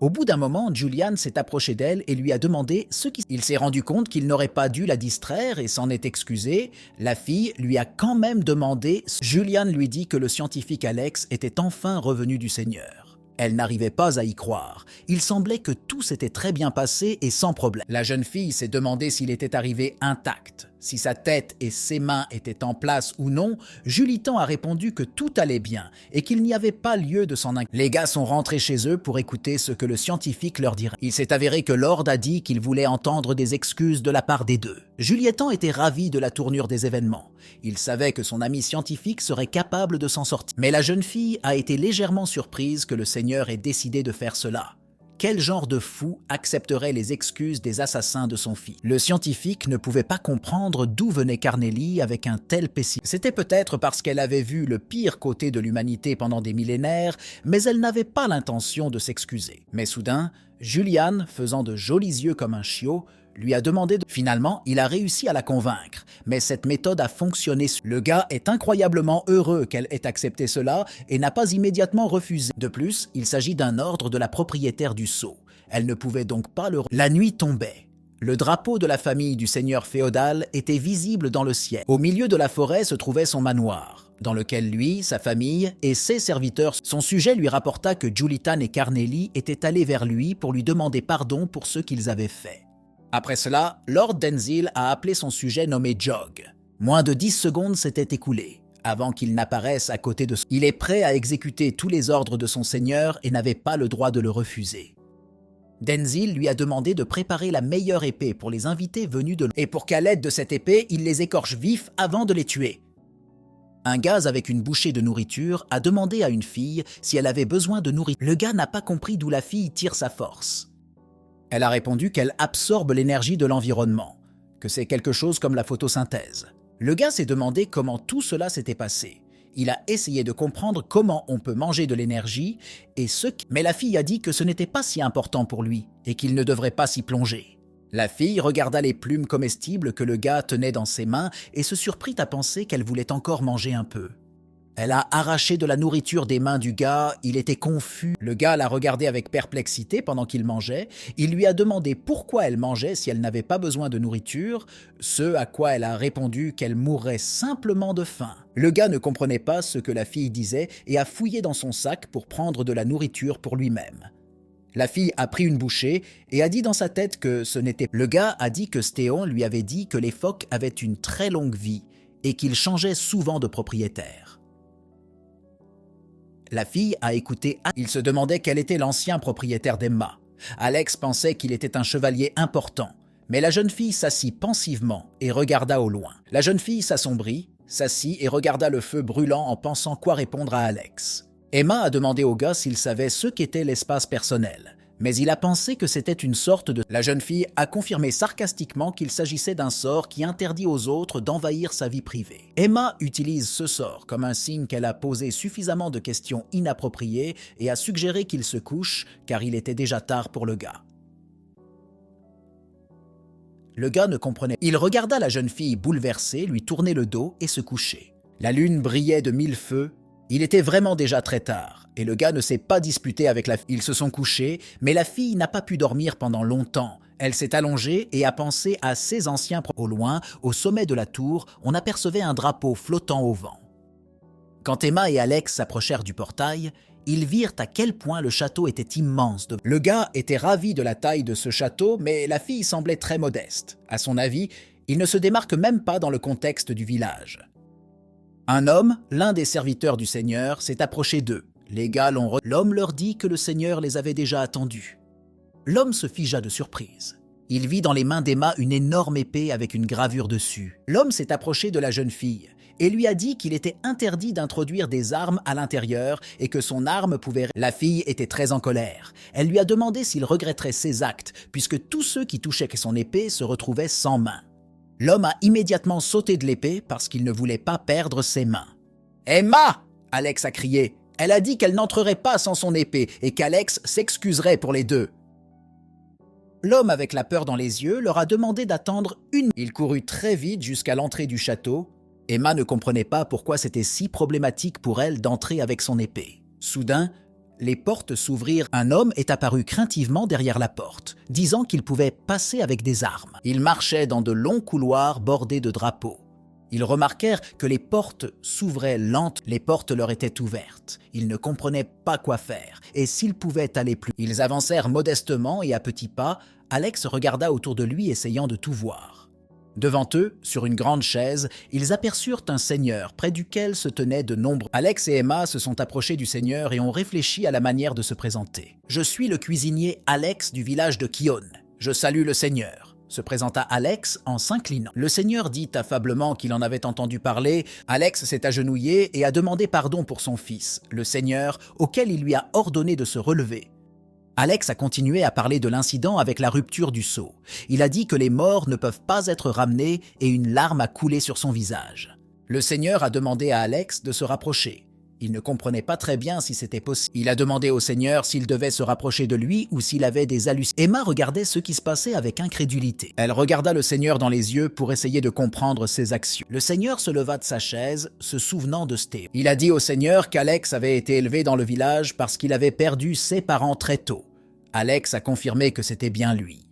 Au bout d'un moment, Julian s'est approché d'elle et lui a demandé ce qui... Il s'est rendu compte qu'il n'aurait pas dû la distraire et s'en est excusé. La fille lui a quand même demandé... Julian lui dit que le scientifique Alex était enfin revenu du Seigneur. Elle n'arrivait pas à y croire. Il semblait que tout s'était très bien passé et sans problème. La jeune fille s'est demandé s'il était arrivé intact, si sa tête et ses mains étaient en place ou non. Julitan a répondu que tout allait bien et qu'il n'y avait pas lieu de s'en inquiéter. Les gars sont rentrés chez eux pour écouter ce que le scientifique leur dirait. Il s'est avéré que Lord a dit qu'il voulait entendre des excuses de la part des deux. Juliettan était ravi de la tournure des événements. Il savait que son ami scientifique serait capable de s'en sortir. Mais la jeune fille a été légèrement surprise que le Seigneur ait décidé de faire cela. Quel genre de fou accepterait les excuses des assassins de son fils? Le scientifique ne pouvait pas comprendre d'où venait Carnélie avec un tel pessimisme. C'était peut-être parce qu'elle avait vu le pire côté de l'humanité pendant des millénaires, mais elle n'avait pas l'intention de s'excuser. Mais soudain, Julian, faisant de jolis yeux comme un chiot, lui a demandé de... Finalement, il a réussi à la convaincre, mais cette méthode a fonctionné. Le gars est incroyablement heureux qu'elle ait accepté cela et n'a pas immédiatement refusé. De plus, il s'agit d'un ordre de la propriétaire du sceau. Elle ne pouvait donc pas le... La nuit tombait. Le drapeau de la famille du seigneur féodal était visible dans le ciel. Au milieu de la forêt se trouvait son manoir, dans lequel lui, sa famille et ses serviteurs... Son sujet lui rapporta que Julitan et Carnélie étaient allés vers lui pour lui demander pardon pour ce qu'ils avaient fait. Après cela, Lord Denzil a appelé son sujet nommé Jog. Moins de 10 secondes s'étaient écoulées avant qu'il n'apparaisse à côté de son... Il est prêt à exécuter tous les ordres de son seigneur et n'avait pas le droit de le refuser. Denzil lui a demandé de préparer la meilleure épée pour les invités venus de... Et pour qu'à l'aide de cette épée, il les écorche vifs avant de les tuer. Un gaz avec une bouchée de nourriture a demandé à une fille si elle avait besoin de nourriture. Le gars n'a pas compris d'où la fille tire sa force. Elle a répondu qu'elle absorbe l'énergie de l'environnement, que c'est quelque chose comme la photosynthèse. Le gars s'est demandé comment tout cela s'était passé. Il a essayé de comprendre comment on peut manger de l'énergie et Mais la fille a dit que ce n'était pas si important pour lui et qu'il ne devrait pas s'y plonger. La fille regarda les plumes comestibles que le gars tenait dans ses mains et se surprit à penser qu'elle voulait encore manger un peu. Elle a arraché de la nourriture des mains du gars, il était confus. Le gars l'a regardé avec perplexité pendant qu'il mangeait. Il lui a demandé pourquoi elle mangeait si elle n'avait pas besoin de nourriture, ce à quoi elle a répondu qu'elle mourrait simplement de faim. Le gars ne comprenait pas ce que la fille disait et a fouillé dans son sac pour prendre de la nourriture pour lui-même. La fille a pris une bouchée et a dit dans sa tête que ce n'était... Le gars a dit que Stéon lui avait dit que les phoques avaient une très longue vie et qu'ils changeaient souvent de propriétaire. La fille a écouté. Il se demandait quel était l'ancien propriétaire d'Emma. Alex pensait qu'il était un chevalier important, mais la jeune fille s'assit pensivement et regarda au loin. La jeune fille s'assombrit, s'assit et regarda le feu brûlant en pensant quoi répondre à Alex. Emma a demandé au gars s'il savait ce qu'était l'espace personnel, mais il a pensé que c'était une sorte de... La jeune fille a confirmé sarcastiquement qu'il s'agissait d'un sort qui interdit aux autres d'envahir sa vie privée. Emma utilise ce sort comme un signe qu'elle a posé suffisamment de questions inappropriées et a suggéré qu'il se couche car il était déjà tard pour le gars. Le gars ne comprenait. Il regarda la jeune fille bouleversée lui tourner le dos et se coucher. La lune brillait de mille feux. Il était vraiment déjà très tard, et le gars ne s'est pas disputé avec la fille. Ils se sont couchés, mais la fille n'a pas pu dormir pendant longtemps. Elle s'est allongée et a pensé à ses anciens... Au loin, au sommet de la tour, on apercevait un drapeau flottant au vent. Quand Emma et Alex s'approchèrent du portail, ils virent à quel point le château était immense. Le gars était ravi de la taille de ce château, mais la fille semblait très modeste. À son avis, il ne se démarque même pas dans le contexte du village. Un homme, l'un des serviteurs du Seigneur, s'est approché d'eux. Les gars L'homme leur dit que le Seigneur les avait déjà attendus. L'homme se figea de surprise. Il vit dans les mains d'Emma une énorme épée avec une gravure dessus. L'homme s'est approché de la jeune fille et lui a dit qu'il était interdit d'introduire des armes à l'intérieur et que son arme pouvait... La fille était très en colère. Elle lui a demandé s'il regretterait ses actes, puisque tous ceux qui touchaient son épée se retrouvaient sans main. L'homme a immédiatement sauté de l'épée parce qu'il ne voulait pas perdre ses mains. « Emma !» Alex a crié. Elle a dit qu'elle n'entrerait pas sans son épée et qu'Alex s'excuserait pour les deux. L'homme avec la peur dans les yeux leur a demandé d'attendre une... Il courut très vite jusqu'à l'entrée du château. Emma ne comprenait pas pourquoi c'était si problématique pour elle d'entrer avec son épée. Soudain, les portes s'ouvrirent. Un homme est apparu craintivement derrière la porte, disant qu'il pouvait passer avec des armes. Il marchait dans de longs couloirs bordés de drapeaux. Ils remarquèrent que les portes s'ouvraient lentement, les portes leur étaient ouvertes. Ils ne comprenaient pas quoi faire, et s'ils pouvaient aller plus. Ils avancèrent modestement et à petits pas. Alex regarda autour de lui essayant de tout voir. Devant eux, sur une grande chaise, ils aperçurent un seigneur près duquel se tenaient de nombreux. Alex et Emma se sont approchés du seigneur et ont réfléchi à la manière de se présenter. « Je suis le cuisinier Alex du village de Kion. Je salue le seigneur. » se présenta Alex en s'inclinant. Le seigneur dit affablement qu'il en avait entendu parler. Alex s'est agenouillé et a demandé pardon pour son fils, le seigneur, auquel il lui a ordonné de se relever. Alex a continué à parler de l'incident avec la rupture du seau. Il a dit que les morts ne peuvent pas être ramenés et une larme a coulé sur son visage. Le seigneur a demandé à Alex de se rapprocher. Il ne comprenait pas très bien si c'était possible. Il a demandé au seigneur s'il devait se rapprocher de lui ou s'il avait des hallucinations. Emma regardait ce qui se passait avec incrédulité. Elle regarda le seigneur dans les yeux pour essayer de comprendre ses actions. Le seigneur se leva de sa chaise, se souvenant de Stéon. Il a dit au seigneur qu'Alex avait été élevé dans le village parce qu'il avait perdu ses parents très tôt. Alex a confirmé que c'était bien lui.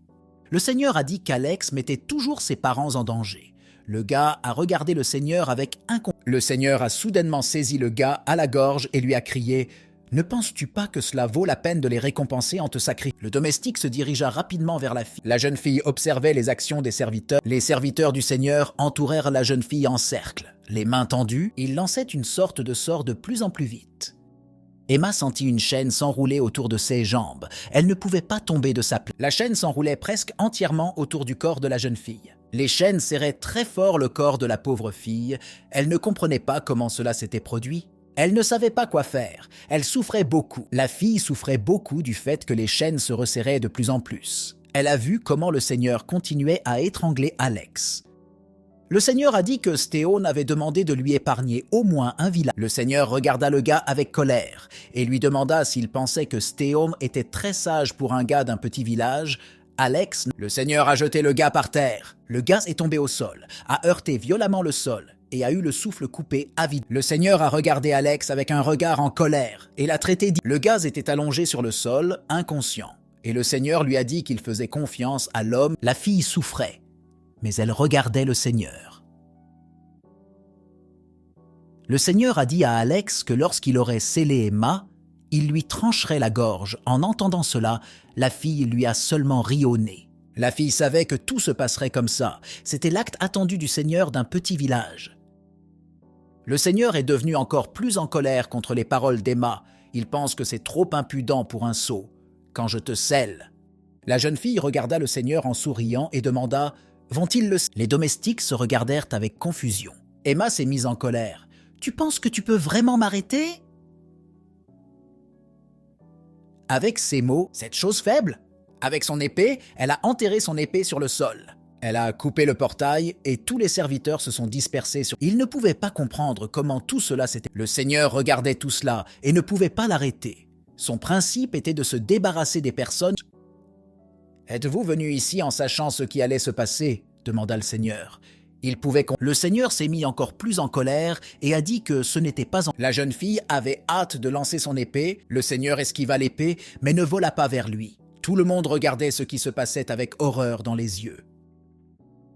Le seigneur a dit qu'Alex mettait toujours ses parents en danger. Le gars a regardé le seigneur avec incompréhension. Le seigneur a soudainement saisi le gars à la gorge et lui a crié « Ne penses-tu pas que cela vaut la peine de les récompenser en te sacrifiant ?» Le domestique se dirigea rapidement vers la fille. La jeune fille observait les actions des serviteurs. Les serviteurs du seigneur entourèrent la jeune fille en cercle. Les mains tendues, ils lançaient une sorte de sort de plus en plus vite. Emma sentit une chaîne s'enrouler autour de ses jambes. Elle ne pouvait pas tomber de sa place. La chaîne s'enroulait presque entièrement autour du corps de la jeune fille. Les chaînes serraient très fort le corps de la pauvre fille. Elle ne comprenait pas comment cela s'était produit. Elle ne savait pas quoi faire. Elle souffrait beaucoup. La fille souffrait beaucoup du fait que les chaînes se resserraient de plus en plus. Elle a vu comment le seigneur continuait à étrangler Alex. Le seigneur a dit que Stéon avait demandé de lui épargner au moins un village. Le seigneur regarda le gars avec colère et lui demanda s'il pensait que Stéon était très sage pour un gars d'un petit village. Alex, le seigneur a jeté le gars par terre. Le gars est tombé au sol, a heurté violemment le sol et a eu le souffle coupé à vide. Le seigneur a regardé Alex avec un regard en colère et l'a traité dit. Le gars était allongé sur le sol, inconscient. Et le seigneur lui a dit qu'il faisait confiance à l'homme. La fille souffrait, mais elle regardait le seigneur. Le seigneur a dit à Alex que lorsqu'il aurait scellé Emma, il lui trancherait la gorge. En entendant cela, la fille lui a seulement ri au nez. La fille savait que tout se passerait comme ça. C'était l'acte attendu du seigneur d'un petit village. Le seigneur est devenu encore plus en colère contre les paroles d'Emma. Il pense que c'est trop impudent pour un sot. Quand je te scelle. La jeune fille regarda le seigneur en souriant et demanda « Vont-ils le sceller ?» Les domestiques se regardèrent avec confusion. Emma s'est mise en colère. « Tu penses que tu peux vraiment m'arrêter ?» Avec ces mots, cette chose faible, avec son épée, elle a enterré son épée sur le sol. Elle a coupé le portail et tous les serviteurs se sont dispersés sur... Il ne pouvait pas comprendre comment tout cela s'était... Le seigneur regardait tout cela et ne pouvait pas l'arrêter. Son principe était de se débarrasser des personnes. « Êtes-vous venu ici en sachant ce qui allait se passer ?» demanda le seigneur. Le seigneur s'est mis encore plus en colère et a dit que ce n'était pas... La jeune fille avait hâte de lancer son épée. Le seigneur esquiva l'épée, mais ne vola pas vers lui. Tout le monde regardait ce qui se passait avec horreur dans les yeux.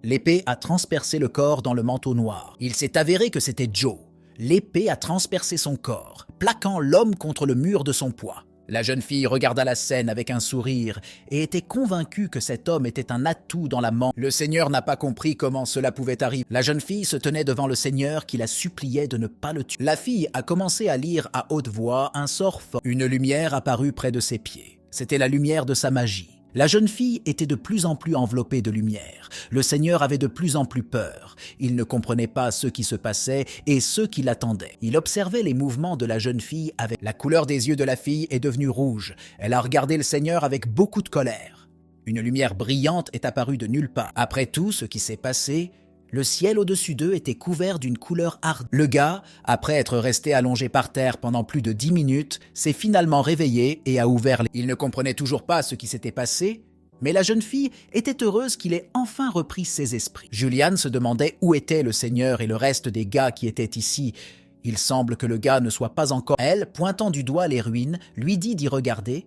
L'épée a transpercé le corps dans le manteau noir. Il s'est avéré que c'était Joe. L'épée a transpercé son corps, plaquant l'homme contre le mur de son poids. La jeune fille regarda la scène avec un sourire et était convaincue que cet homme était un atout dans la manche. Le seigneur n'a pas compris comment cela pouvait arriver. La jeune fille se tenait devant le seigneur qui la suppliait de ne pas le tuer. La fille a commencé à lire à haute voix un sort fort. Une lumière apparut près de ses pieds. C'était la lumière de sa magie. La jeune fille était de plus en plus enveloppée de lumière. Le seigneur avait de plus en plus peur. Il ne comprenait pas ce qui se passait et ceux qui l'attendaient. Il observait les mouvements de la jeune fille avec... La couleur des yeux de la fille est devenue rouge. Elle a regardé le seigneur avec beaucoup de colère. Une lumière brillante est apparue de nulle part. Après tout ce qui s'est passé, le ciel au-dessus d'eux était couvert d'une couleur ardente. Le gars, après être resté allongé par terre pendant plus de 10 minutes, s'est finalement réveillé et a ouvert les... Il ne comprenait toujours pas ce qui s'était passé, mais la jeune fille était heureuse qu'il ait enfin repris ses esprits. Julian se demandait où était le seigneur et le reste des gars qui étaient ici. Il semble que le gars ne soit pas encore... Elle, pointant du doigt les ruines, lui dit d'y regarder.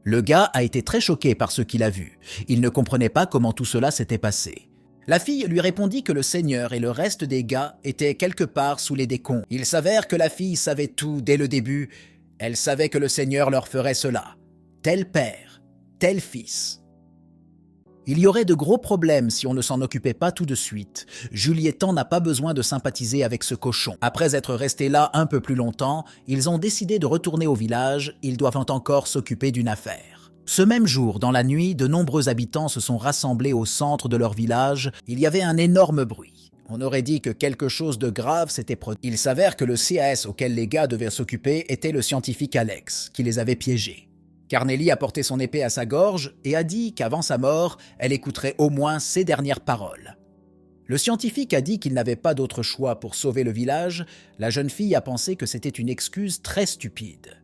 Le gars a été très choqué par ce qu'il a vu. Il ne comprenait pas comment tout cela s'était passé. La fille lui répondit que le seigneur et le reste des gars étaient quelque part sous les décombres. Il s'avère que la fille savait tout dès le début. Elle savait que le seigneur leur ferait cela. Tel père, tel fils. Il y aurait de gros problèmes si on ne s'en occupait pas tout de suite. Juliettan n'a pas besoin de sympathiser avec ce cochon. Après être restés là un peu plus longtemps, ils ont décidé de retourner au village. Ils doivent encore s'occuper d'une affaire. Ce même jour, dans la nuit, de nombreux habitants se sont rassemblés au centre de leur village. Il y avait un énorme bruit. On aurait dit que quelque chose de grave s'était produit. Il s'avère que le CAS auquel les gars devaient s'occuper était le scientifique Alex, qui les avait piégés. Carnelli a porté son épée à sa gorge et a dit qu'avant sa mort, elle écouterait au moins ses dernières paroles. Le scientifique a dit qu'il n'avait pas d'autre choix pour sauver le village. La jeune fille a pensé que c'était une excuse très stupide.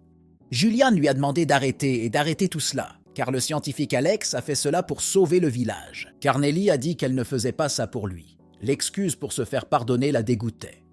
Julian lui a demandé d'arrêter tout cela, car le scientifique Alex a fait cela pour sauver le village. Carnelli a dit qu'elle ne faisait pas ça pour lui. L'excuse pour se faire pardonner la dégoûtait.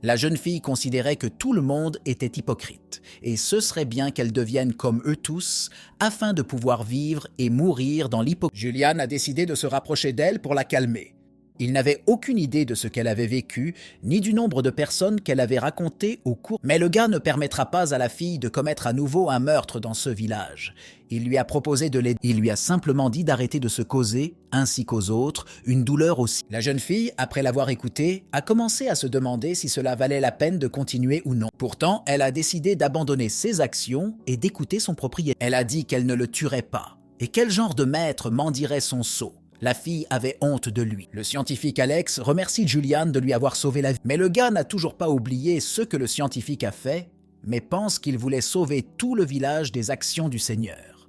La jeune fille considérait que tout le monde était hypocrite, et ce serait bien qu'elle devienne comme eux tous, afin de pouvoir vivre et mourir dans l'hypocrisie. Julian a décidé de se rapprocher d'elle pour la calmer. Il n'avait aucune idée de ce qu'elle avait vécu, ni du nombre de personnes qu'elle avait racontées au cours. Mais le gars ne permettra pas à la fille de commettre à nouveau un meurtre dans ce village. Il lui a proposé de l'aider. Il lui a simplement dit d'arrêter de se causer, ainsi qu'aux autres, une douleur aussi. La jeune fille, après l'avoir écouté, a commencé à se demander si cela valait la peine de continuer ou non. Pourtant, elle a décidé d'abandonner ses actions et d'écouter son propriétaire. Elle a dit qu'elle ne le tuerait pas. Et quel genre de maître mendierait son sceau? La fille avait honte de lui. Le scientifique Alex remercie Julian de lui avoir sauvé la vie. Mais le gars n'a toujours pas oublié ce que le scientifique a fait, mais pense qu'il voulait sauver tout le village des actions du Seigneur.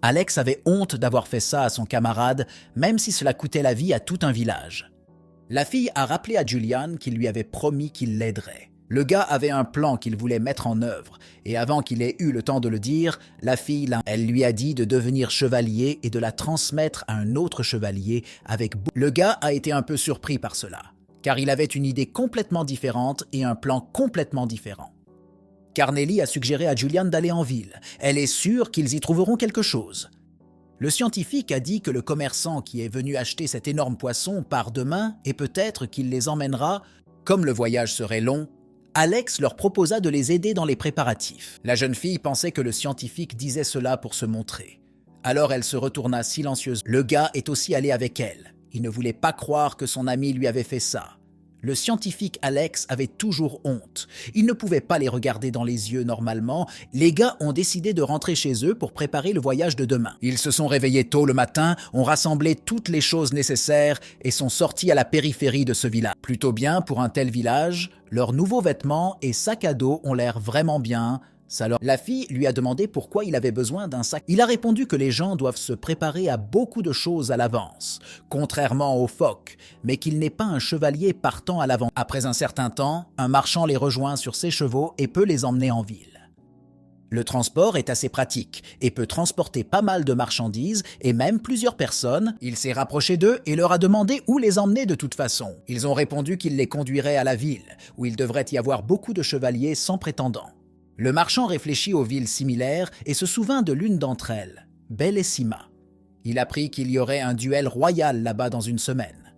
Alex avait honte d'avoir fait ça à son camarade, même si cela coûtait la vie à tout un village. La fille a rappelé à Julian qu'il lui avait promis qu'il l'aiderait. Le gars avait un plan qu'il voulait mettre en œuvre, et avant qu'il ait eu le temps de le dire, la fille, elle lui a dit de devenir chevalier et de la transmettre à un autre chevalier avec... Le gars a été un peu surpris par cela, car il avait une idée complètement différente et un plan complètement différent. Carnelli a suggéré à Julian d'aller en ville. Elle est sûre qu'ils y trouveront quelque chose. Le scientifique a dit que le commerçant qui est venu acheter cet énorme poisson part demain et peut-être qu'il les emmènera. Comme le voyage serait long, Alex leur proposa de les aider dans les préparatifs. La jeune fille pensait que le scientifique disait cela pour se montrer. Alors elle se retourna silencieusement. Le gars est aussi allé avec elle. Il ne voulait pas croire que son ami lui avait fait ça. Le scientifique Alex avait toujours honte. Il ne pouvait pas les regarder dans les yeux normalement. Les gars ont décidé de rentrer chez eux pour préparer le voyage de demain. Ils se sont réveillés tôt le matin, ont rassemblé toutes les choses nécessaires et sont sortis à la périphérie de ce village. Plutôt bien pour un tel village, leurs nouveaux vêtements et sacs à dos ont l'air vraiment bien. La fille lui a demandé pourquoi il avait besoin d'un sac. Il a répondu que les gens doivent se préparer à beaucoup de choses à l'avance, contrairement aux phoques, mais qu'il n'est pas un chevalier partant à l'avant. Après un certain temps, un marchand les rejoint sur ses chevaux et peut les emmener en ville. Le transport est assez pratique et peut transporter pas mal de marchandises et même plusieurs personnes. Il s'est rapproché d'eux et leur a demandé où les emmener de toute façon. Ils ont répondu qu'il les conduirait à la ville, où il devrait y avoir beaucoup de chevaliers sans prétendants. Le marchand réfléchit aux villes similaires et se souvint de l'une d'entre elles, Bellissima. Il apprit qu'il y aurait un duel royal là-bas dans une semaine.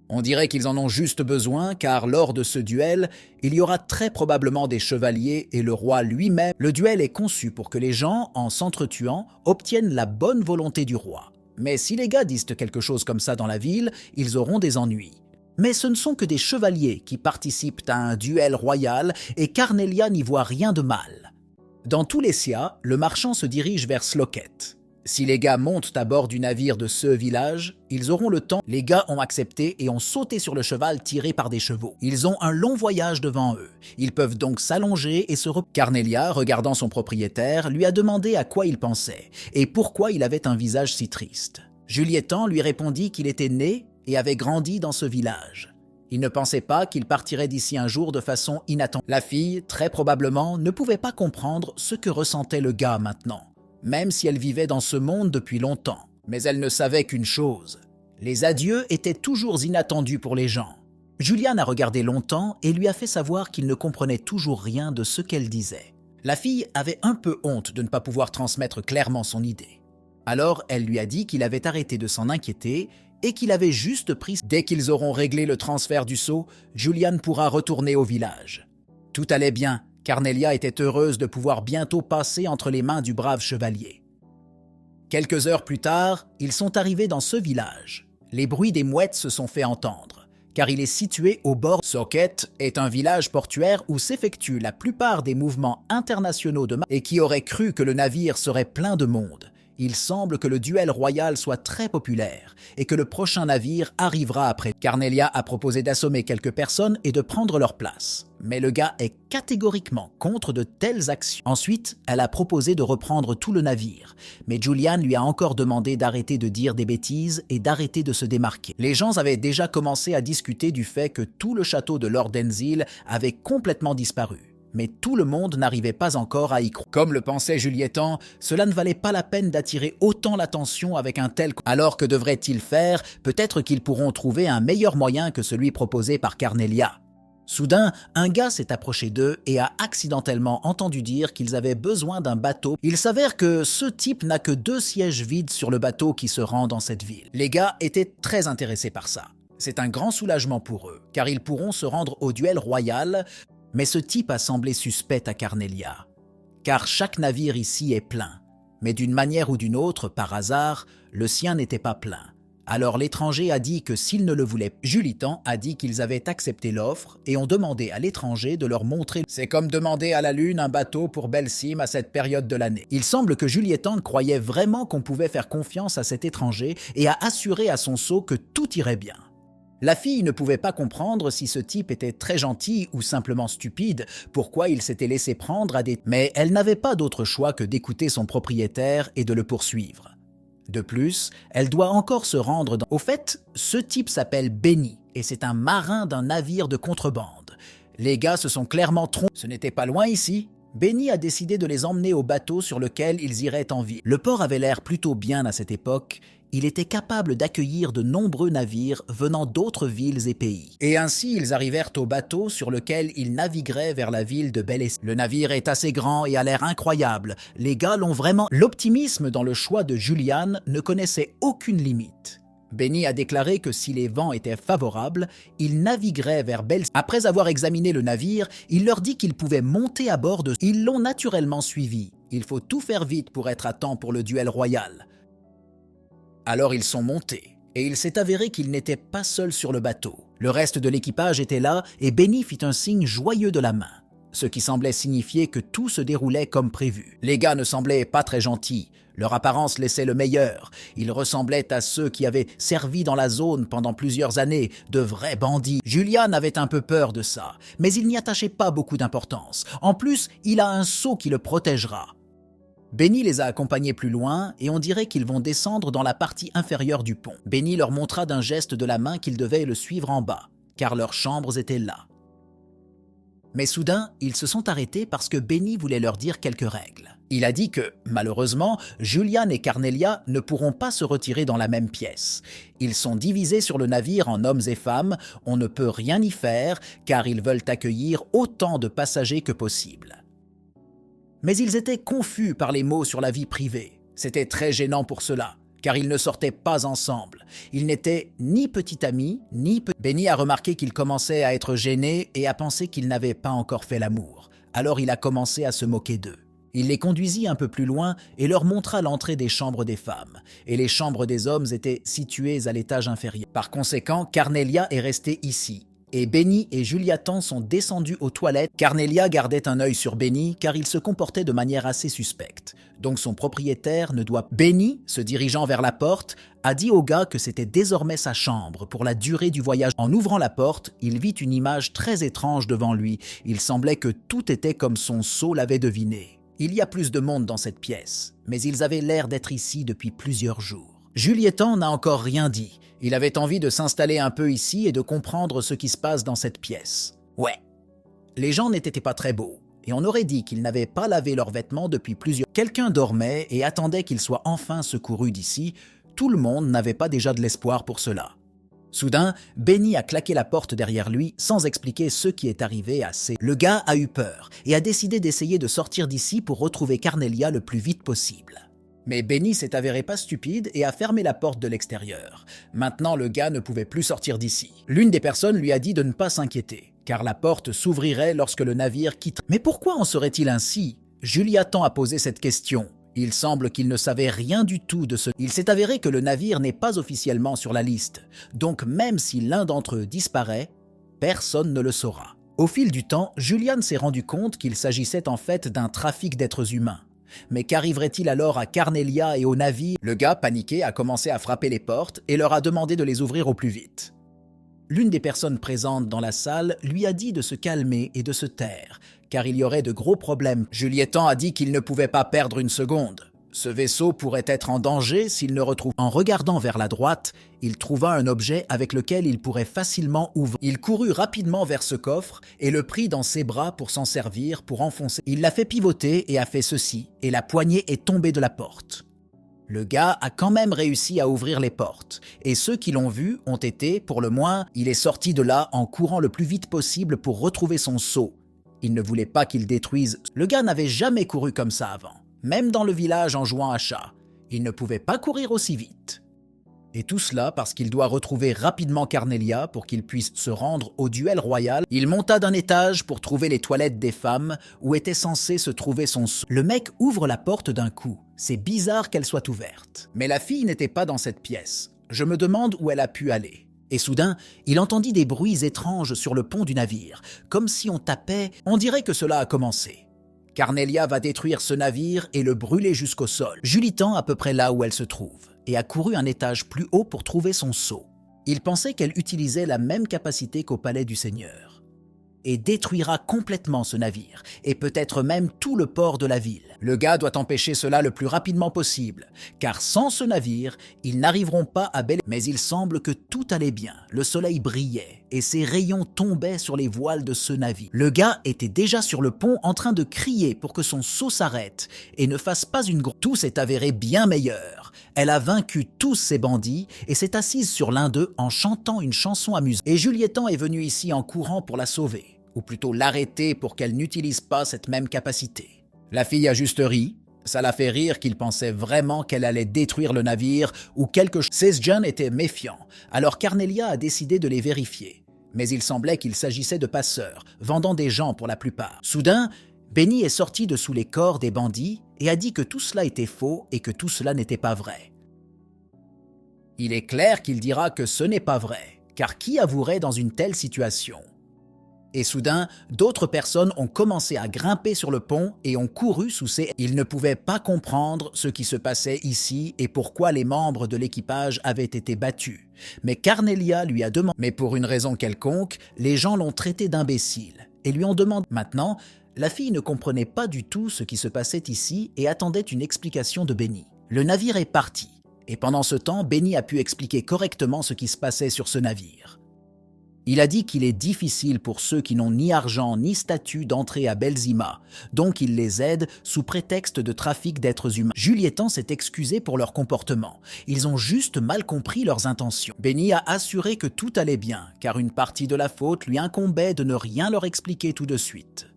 On dirait qu'ils en ont juste besoin car lors de ce duel, il y aura très probablement des chevaliers et le roi lui-même. Le duel est conçu pour que les gens, en s'entretuant, obtiennent la bonne volonté du roi. Mais si les gars disent quelque chose comme ça dans la ville, ils auront des ennuis. Mais ce ne sont que des chevaliers qui participent à un duel royal et Carnelia n'y voit rien de mal. Dans Tulesia, le marchand se dirige vers Sloket. Si les gars montent à bord du navire de ce village, ils auront le temps. Les gars ont accepté et ont sauté sur le cheval tiré par des chevaux. Ils ont un long voyage devant eux. Ils peuvent donc s'allonger et se reposer. Carnelia, regardant son propriétaire, lui a demandé à quoi il pensait et pourquoi il avait un visage si triste. Juliettan lui répondit qu'il était né et avait grandi dans ce village. Il ne pensait pas qu'il partirait d'ici un jour de façon inattendue. La fille, très probablement, ne pouvait pas comprendre ce que ressentait le gars maintenant, même si elle vivait dans ce monde depuis longtemps. Mais elle ne savait qu'une chose, les adieux étaient toujours inattendus pour les gens. Julian a regardé longtemps et lui a fait savoir qu'il ne comprenait toujours rien de ce qu'elle disait. La fille avait un peu honte de ne pas pouvoir transmettre clairement son idée. Alors elle lui a dit qu'il avait arrêté de s'en inquiéter et qu'il avait juste pris. Dès qu'ils auront réglé le transfert du sceau, Julian pourra retourner au village. Tout allait bien, Carnelia était heureuse de pouvoir bientôt passer entre les mains du brave chevalier. Quelques heures plus tard, ils sont arrivés dans ce village. Les bruits des mouettes se sont fait entendre, car il est situé au bord. Socket est un village portuaire où s'effectuent la plupart des mouvements internationaux de et qui aurait cru que le navire serait plein de monde. Il semble que le duel royal soit très populaire et que le prochain navire arrivera après. Carnelia a proposé d'assommer quelques personnes et de prendre leur place. Mais le gars est catégoriquement contre de telles actions. Ensuite, elle a proposé de reprendre tout le navire. Mais Julian lui a encore demandé d'arrêter de dire des bêtises et d'arrêter de se démarquer. Les gens avaient déjà commencé à discuter du fait que tout le château de Lord Denzil avait complètement disparu. Mais tout le monde n'arrivait pas encore à y croire. Comme le pensait Juliettan, cela ne valait pas la peine d'attirer autant l'attention avec un tel... Alors que devraient-ils faire? Peut-être qu'ils pourront trouver un meilleur moyen que celui proposé par Carnelia. Soudain, un gars s'est approché d'eux et a accidentellement entendu dire qu'ils avaient besoin d'un bateau. Il s'avère que ce type n'a que 2 sièges vides sur le bateau qui se rend dans cette ville. Les gars étaient très intéressés par ça. C'est un grand soulagement pour eux, car ils pourront se rendre au duel royal. Mais ce type a semblé suspect à Carnelia, car chaque navire ici est plein. Mais d'une manière ou d'une autre, par hasard, le sien n'était pas plein. Alors l'étranger a dit que s'il ne le voulait pas, Juliettan a dit qu'ils avaient accepté l'offre et ont demandé à l'étranger de leur montrer. C'est comme demander à la Lune un bateau pour Belsim à cette période de l'année. Il semble que Juliettan croyait vraiment qu'on pouvait faire confiance à cet étranger et a assuré à son sceau que tout irait bien. La fille ne pouvait pas comprendre si ce type était très gentil ou simplement stupide, pourquoi il s'était laissé prendre à des... Mais elle n'avait pas d'autre choix que d'écouter son propriétaire et de le poursuivre. De plus, elle doit encore se rendre dans... Au fait, ce type s'appelle Benny et c'est un marin d'un navire de contrebande. Les gars se sont clairement trompés. Ce n'était pas loin ici. Benny a décidé de les emmener au bateau sur lequel ils iraient en ville. Le port avait l'air plutôt bien à cette époque. Il était capable d'accueillir de nombreux navires venant d'autres villes et pays. Et ainsi, ils arrivèrent au bateau sur lequel ils navigueraient vers la ville de Belsim. Le navire est assez grand et a l'air incroyable. Les gars l'ont vraiment... L'optimisme dans le choix de Julian ne connaissait aucune limite. Benny a déclaré que si les vents étaient favorables, il naviguerait vers Belsim. Après avoir examiné le navire, il leur dit qu'ils pouvaient monter à bord de... Ils l'ont naturellement suivi. Il faut tout faire vite pour être à temps pour le duel royal. Alors ils sont montés, et il s'est avéré qu'ils n'étaient pas seuls sur le bateau. Le reste de l'équipage était là, et Benny fit un signe joyeux de la main, ce qui semblait signifier que tout se déroulait comme prévu. Les gars ne semblaient pas très gentils, leur apparence laissait le meilleur. Ils ressemblaient à ceux qui avaient servi dans la zone pendant plusieurs années, de vrais bandits. Julian avait un peu peur de ça, mais il n'y attachait pas beaucoup d'importance. En plus, il a un sceau qui le protégera. Benny les a accompagnés plus loin et on dirait qu'ils vont descendre dans la partie inférieure du pont. Benny leur montra d'un geste de la main qu'ils devaient le suivre en bas, car leurs chambres étaient là. Mais soudain, ils se sont arrêtés parce que Benny voulait leur dire quelques règles. Il a dit que, malheureusement, Julian et Carnelia ne pourront pas se retirer dans la même pièce. Ils sont divisés sur le navire en hommes et femmes, on ne peut rien y faire car ils veulent accueillir autant de passagers que possible. Mais ils étaient confus par les mots sur la vie privée. C'était très gênant pour cela, car ils ne sortaient pas ensemble. Ils n'étaient ni petit ami, ni petit... Benny a remarqué qu'il commençait à être gêné et à penser qu'ils n'avaient pas encore fait l'amour. Alors il a commencé à se moquer d'eux. Il les conduisit un peu plus loin et leur montra l'entrée des chambres des femmes. Et les chambres des hommes étaient situées à l'étage inférieur. Par conséquent, Carnelia est restée ici. Et Benny et Juliettan sont descendus aux toilettes. Carnelia gardait un œil sur Benny car il se comportait de manière assez suspecte. Donc son propriétaire ne doit... Benny, se dirigeant vers la porte, a dit au gars que c'était désormais sa chambre pour la durée du voyage. En ouvrant la porte, il vit une image très étrange devant lui. Il semblait que tout était comme son sceau l'avait deviné. Il y a plus de monde dans cette pièce, mais ils avaient l'air d'être ici depuis plusieurs jours. Juliettan n'a encore rien dit. Il avait envie de s'installer un peu ici et de comprendre ce qui se passe dans cette pièce. Ouais. Les gens n'étaient pas très beaux, et on aurait dit qu'ils n'avaient pas lavé leurs vêtements depuis plusieurs... Quelqu'un dormait et attendait qu'il soit enfin secouru d'ici. Tout le monde n'avait pas déjà de l'espoir pour cela. Soudain, Benny a claqué la porte derrière lui sans expliquer ce qui est arrivé à ses... Le gars a eu peur et a décidé d'essayer de sortir d'ici pour retrouver Carnelia le plus vite possible. Mais Benny s'est avéré pas stupide et a fermé la porte de l'extérieur. Maintenant, le gars ne pouvait plus sortir d'ici. L'une des personnes lui a dit de ne pas s'inquiéter, car la porte s'ouvrirait lorsque le navire quitterait. Mais pourquoi en serait-il ainsi? Juliatan a posé cette question. Il semble qu'il ne savait rien du tout de ce... Il s'est avéré que le navire n'est pas officiellement sur la liste, donc même si l'un d'entre eux disparaît, personne ne le saura. Au fil du temps, Julian s'est rendu compte qu'il s'agissait en fait d'un trafic d'êtres humains. Mais qu'arriverait-il alors à Carnelia et au navire? Le gars, paniqué, a commencé à frapper les portes et leur a demandé de les ouvrir au plus vite. L'une des personnes présentes dans la salle lui a dit de se calmer et de se taire, car il y aurait de gros problèmes. Juliettan a dit qu'il ne pouvait pas perdre une seconde. Ce vaisseau pourrait être en danger s'il ne retrouve... En regardant vers la droite, il trouva un objet avec lequel il pourrait facilement ouvrir. Il courut rapidement vers ce coffre et le prit dans ses bras pour s'en servir, pour enfoncer. Il l'a fait pivoter et a fait ceci, et la poignée est tombée de la porte. Le gars a quand même réussi à ouvrir les portes, et ceux qui l'ont vu ont été, pour le moins, il est sorti de là en courant le plus vite possible pour retrouver son seau. Il ne voulait pas qu'il détruise. Le gars n'avait jamais couru comme ça avant. Même dans le village en jouant à chat, il ne pouvait pas courir aussi vite. Et tout cela parce qu'il doit retrouver rapidement Carnelia pour qu'il puisse se rendre au duel royal. Il monta d'un étage pour trouver les toilettes des femmes où était censé se trouver son seau. Le mec ouvre la porte d'un coup. C'est bizarre qu'elle soit ouverte. Mais la fille n'était pas dans cette pièce. Je me demande où elle a pu aller. Et soudain, il entendit des bruits étranges sur le pont du navire, comme si on tapait. On dirait que cela a commencé. Carnelia va détruire ce navire et le brûler jusqu'au sol. Julie tend à peu près là où elle se trouve et a couru un étage plus haut pour trouver son seau. Il pensait qu'elle utilisait la même capacité qu'au palais du Seigneur et détruira complètement ce navire et peut-être même tout le port de la ville. Le gars doit empêcher cela le plus rapidement possible, car sans ce navire, ils n'arriveront pas à Belle. Mais il semble que tout allait bien. Le soleil brillait et ses rayons tombaient sur les voiles de ce navire. Le gars était déjà sur le pont en train de crier pour que son seau s'arrête et ne fasse pas une grosse... Tout s'est avéré bien meilleur. Elle a vaincu tous ces bandits et s'est assise sur l'un d'eux en chantant une chanson amusante. Et Juliettan est venue ici en courant pour la sauver, ou plutôt l'arrêter pour qu'elle n'utilise pas cette même capacité. La fille a juste ri. Ça l'a fait rire qu'il pensait vraiment qu'elle allait détruire le navire ou quelque chose. Sesjan était méfiant, alors Carnelia a décidé de les vérifier. Mais il semblait qu'il s'agissait de passeurs, vendant des gens pour la plupart. Soudain, Benny est sorti de sous les corps des bandits et a dit que tout cela était faux et que tout cela n'était pas vrai. Il est clair qu'il dira que ce n'est pas vrai, car qui avouerait dans une telle situation? Et soudain, d'autres personnes ont commencé à grimper sur le pont et ont couru sous ses... Ils ne pouvaient pas comprendre ce qui se passait ici et pourquoi les membres de l'équipage avaient été battus. Mais Carnelia lui a demandé... Mais pour une raison quelconque, les gens l'ont traité d'imbécile et lui ont demandé... Maintenant, la fille ne comprenait pas du tout ce qui se passait ici et attendait une explication de Benny. Le navire est parti et pendant ce temps, Benny a pu expliquer correctement ce qui se passait sur ce navire. Il a dit qu'il est difficile pour ceux qui n'ont ni argent ni statut d'entrer à Belzima, donc il les aide sous prétexte de trafic d'êtres humains. Juliettan s'est excusé pour leur comportement. Ils ont juste mal compris leurs intentions. Benny a assuré que tout allait bien, car une partie de la faute lui incombait de ne rien leur expliquer tout de suite.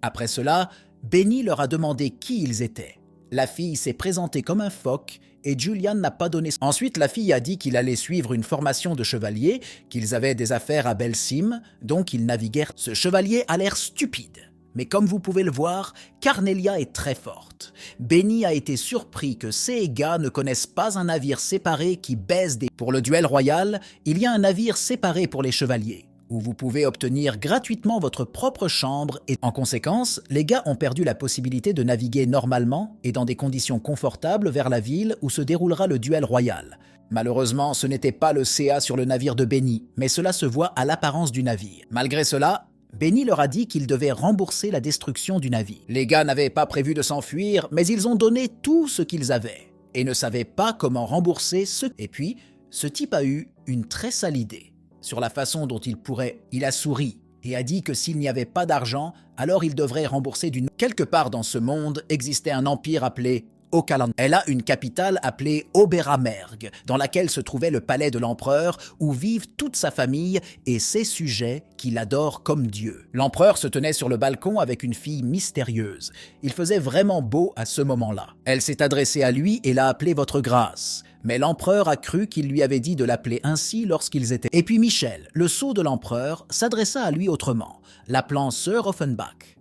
Après cela, Benny leur a demandé qui ils étaient. La fille s'est présentée comme un phoque et Julian n'a pas donné... Ensuite, la fille a dit qu'il allait suivre une formation de chevalier, qu'ils avaient des affaires à Belsim, donc ils naviguèrent. Ce chevalier a l'air stupide. Mais comme vous pouvez le voir, Carnelia est très forte. Benny a été surpris que ces gars ne connaissent pas un navire séparé qui baise des... Pour le duel royal, il y a un navire séparé pour les chevaliers, où vous pouvez obtenir gratuitement votre propre chambre et en conséquence, les gars ont perdu la possibilité de naviguer normalement et dans des conditions confortables vers la ville où se déroulera le duel royal. Malheureusement, ce n'était pas le CA sur le navire de Benny, mais cela se voit à l'apparence du navire. Malgré cela, Benny leur a dit qu'ils devaient rembourser la destruction du navire. Les gars n'avaient pas prévu de s'enfuir, mais ils ont donné tout ce qu'ils avaient et ne savaient pas comment rembourser ce... Et puis, ce type a eu une très sale idée sur la façon dont il pourrait. Il a souri et a dit que s'il n'y avait pas d'argent, alors il devrait rembourser d'une... Quelque part dans ce monde existait un empire appelé Okalanta. Elle a une capitale appelée Oberamerg, dans laquelle se trouvait le palais de l'empereur où vivent toute sa famille et ses sujets qui l'adorent comme Dieu. L'empereur se tenait sur le balcon avec une fille mystérieuse. Il faisait vraiment beau à ce moment-là. Elle s'est adressée à lui et l'a appelé Votre Grâce. Mais l'empereur a cru qu'il lui avait dit de l'appeler ainsi lorsqu'ils étaient... Et puis Michel, le sceau de l'empereur, s'adressa à lui autrement, l'appelant Sir Offenbach.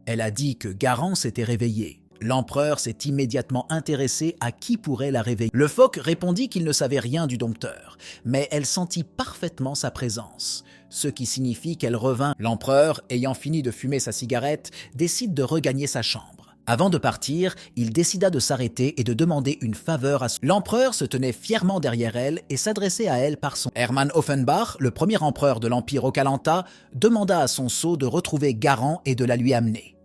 Elle a dit que Garance s'était réveillée. L'empereur s'est immédiatement intéressé à qui pourrait la réveiller. Le phoque répondit qu'il ne savait rien du dompteur, mais elle sentit parfaitement sa présence, ce qui signifie qu'elle revint. L'empereur, ayant fini de fumer sa cigarette, décide de regagner sa chambre. Avant de partir, il décida de s'arrêter et de demander une faveur à son... L'empereur se tenait fièrement derrière elle et s'adressait à elle par son... Hermann Offenbach, le premier empereur de l'Empire Okalanta, demanda à son sceau de retrouver Garant et de la lui amener.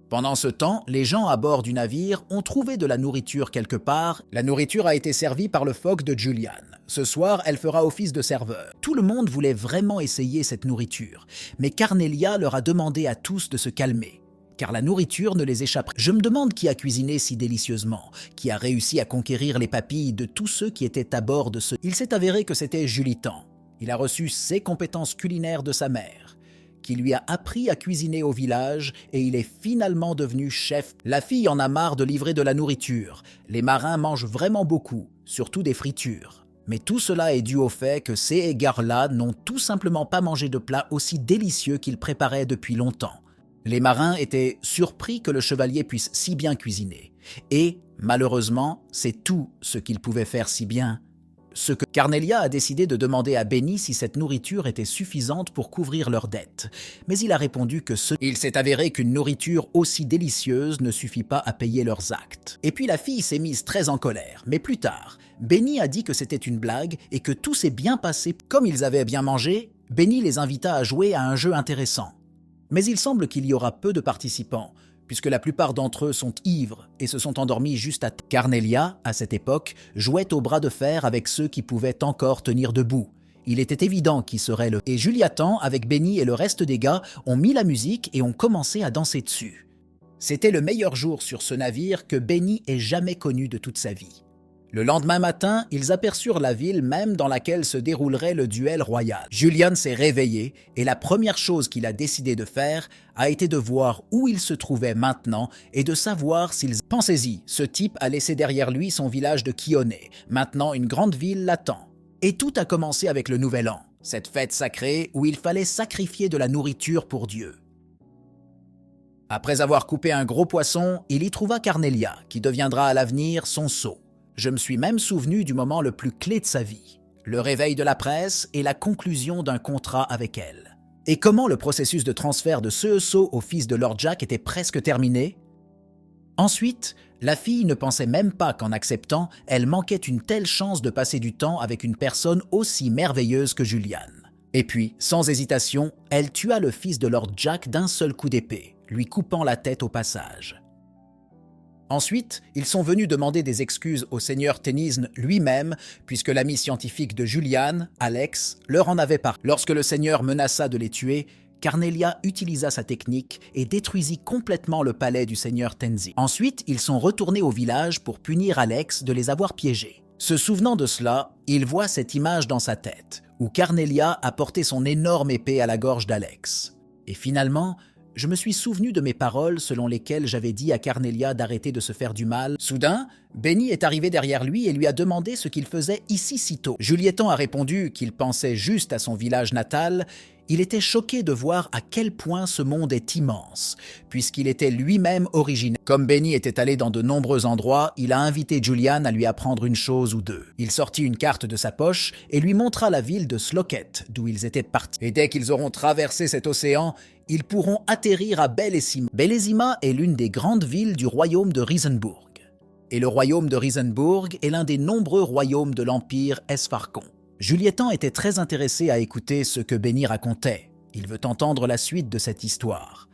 Pendant ce temps, les gens à bord du navire ont trouvé de la nourriture quelque part. La nourriture a été servie par le phoque de Julian. Ce soir, elle fera office de serveur. Tout le monde voulait vraiment essayer cette nourriture, mais Carnelia leur a demandé à tous de se calmer, car la nourriture ne les échapperait. Je me demande qui a cuisiné si délicieusement, qui a réussi à conquérir les papilles de tous ceux qui étaient à bord de ce... Il s'est avéré que c'était Julitan. Il a reçu ses compétences culinaires de sa mère, qui lui a appris à cuisiner au village, et il est finalement devenu chef. La fille en a marre de livrer de la nourriture. Les marins mangent vraiment beaucoup, surtout des fritures. Mais tout cela est dû au fait que ces égards-là n'ont tout simplement pas mangé de plats aussi délicieux qu'ils préparaient depuis longtemps. Les marins étaient surpris que le chevalier puisse si bien cuisiner. Et, malheureusement, c'est tout ce qu'il pouvait faire si bien. Ce que Carnelia a décidé de demander à Benny si cette nourriture était suffisante pour couvrir leurs dettes. Mais il a répondu que il s'est avéré qu'une nourriture aussi délicieuse ne suffit pas à payer leurs actes. Et puis la fille s'est mise très en colère. Mais plus tard, Benny a dit que c'était une blague et que tout s'est bien passé. Comme ils avaient bien mangé, Benny les invita à jouer à un jeu intéressant. Mais il semble qu'il y aura peu de participants, puisque la plupart d'entre eux sont ivres et se sont endormis juste à temps. Carnelia, à cette époque, jouait au bras de fer avec ceux qui pouvaient encore tenir debout. Il était évident qui serait le... Et Juliatan, avec Benny et le reste des gars, ont mis la musique et ont commencé à danser dessus. C'était le meilleur jour sur ce navire que Benny ait jamais connu de toute sa vie. Le lendemain matin, ils aperçurent la ville même dans laquelle se déroulerait le duel royal. Julian s'est réveillé et la première chose qu'il a décidé de faire a été de voir où il se trouvait maintenant et de savoir s'ils... Pensez-y, ce type a laissé derrière lui son village de Kione. Maintenant, une grande ville l'attend. Et tout a commencé avec le Nouvel An, cette fête sacrée où il fallait sacrifier de la nourriture pour Dieu. Après avoir coupé un gros poisson, il y trouva Carnelia, qui deviendra à l'avenir son sceau. Je me suis même souvenu du moment le plus clé de sa vie, le réveil de la presse et la conclusion d'un contrat avec elle. Et comment le processus de transfert de ce sceau au fils de Lord Jack était presque terminé? Ensuite, la fille ne pensait même pas qu'en acceptant, elle manquait une telle chance de passer du temps avec une personne aussi merveilleuse que Julian. Et puis, sans hésitation, elle tua le fils de Lord Jack d'un seul coup d'épée, lui coupant la tête au passage. Ensuite, ils sont venus demander des excuses au seigneur Tennyson lui-même, puisque l'ami scientifique de Julian, Alex, leur en avait parlé. Lorsque le seigneur menaça de les tuer, Carnelia utilisa sa technique et détruisit complètement le palais du seigneur Tenzi. Ensuite, ils sont retournés au village pour punir Alex de les avoir piégés. Se souvenant de cela, il voit cette image dans sa tête, où Carnelia a porté son énorme épée à la gorge d'Alex. Et finalement, je me suis souvenu de mes paroles selon lesquelles j'avais dit à Carnelia d'arrêter de se faire du mal. Soudain, Benny est arrivé derrière lui et lui a demandé ce qu'il faisait ici si tôt. Juliettan a répondu qu'il pensait juste à son village natal. Il était choqué de voir à quel point ce monde est immense, puisqu'il était lui-même originaire. Comme Benny était allé dans de nombreux endroits, il a invité Julian à lui apprendre une chose ou deux. Il sortit une carte de sa poche et lui montra la ville de Sloket, d'où ils étaient partis. Et dès qu'ils auront traversé cet océan, ils pourront atterrir à Bellesima. Bellesima est l'une des grandes villes du royaume de Risenburg. Et le royaume de Risenburg est l'un des nombreux royaumes de l'empire Esfarkon. Juliettan était très intéressé à écouter ce que Benny racontait. Il veut entendre la suite de cette histoire.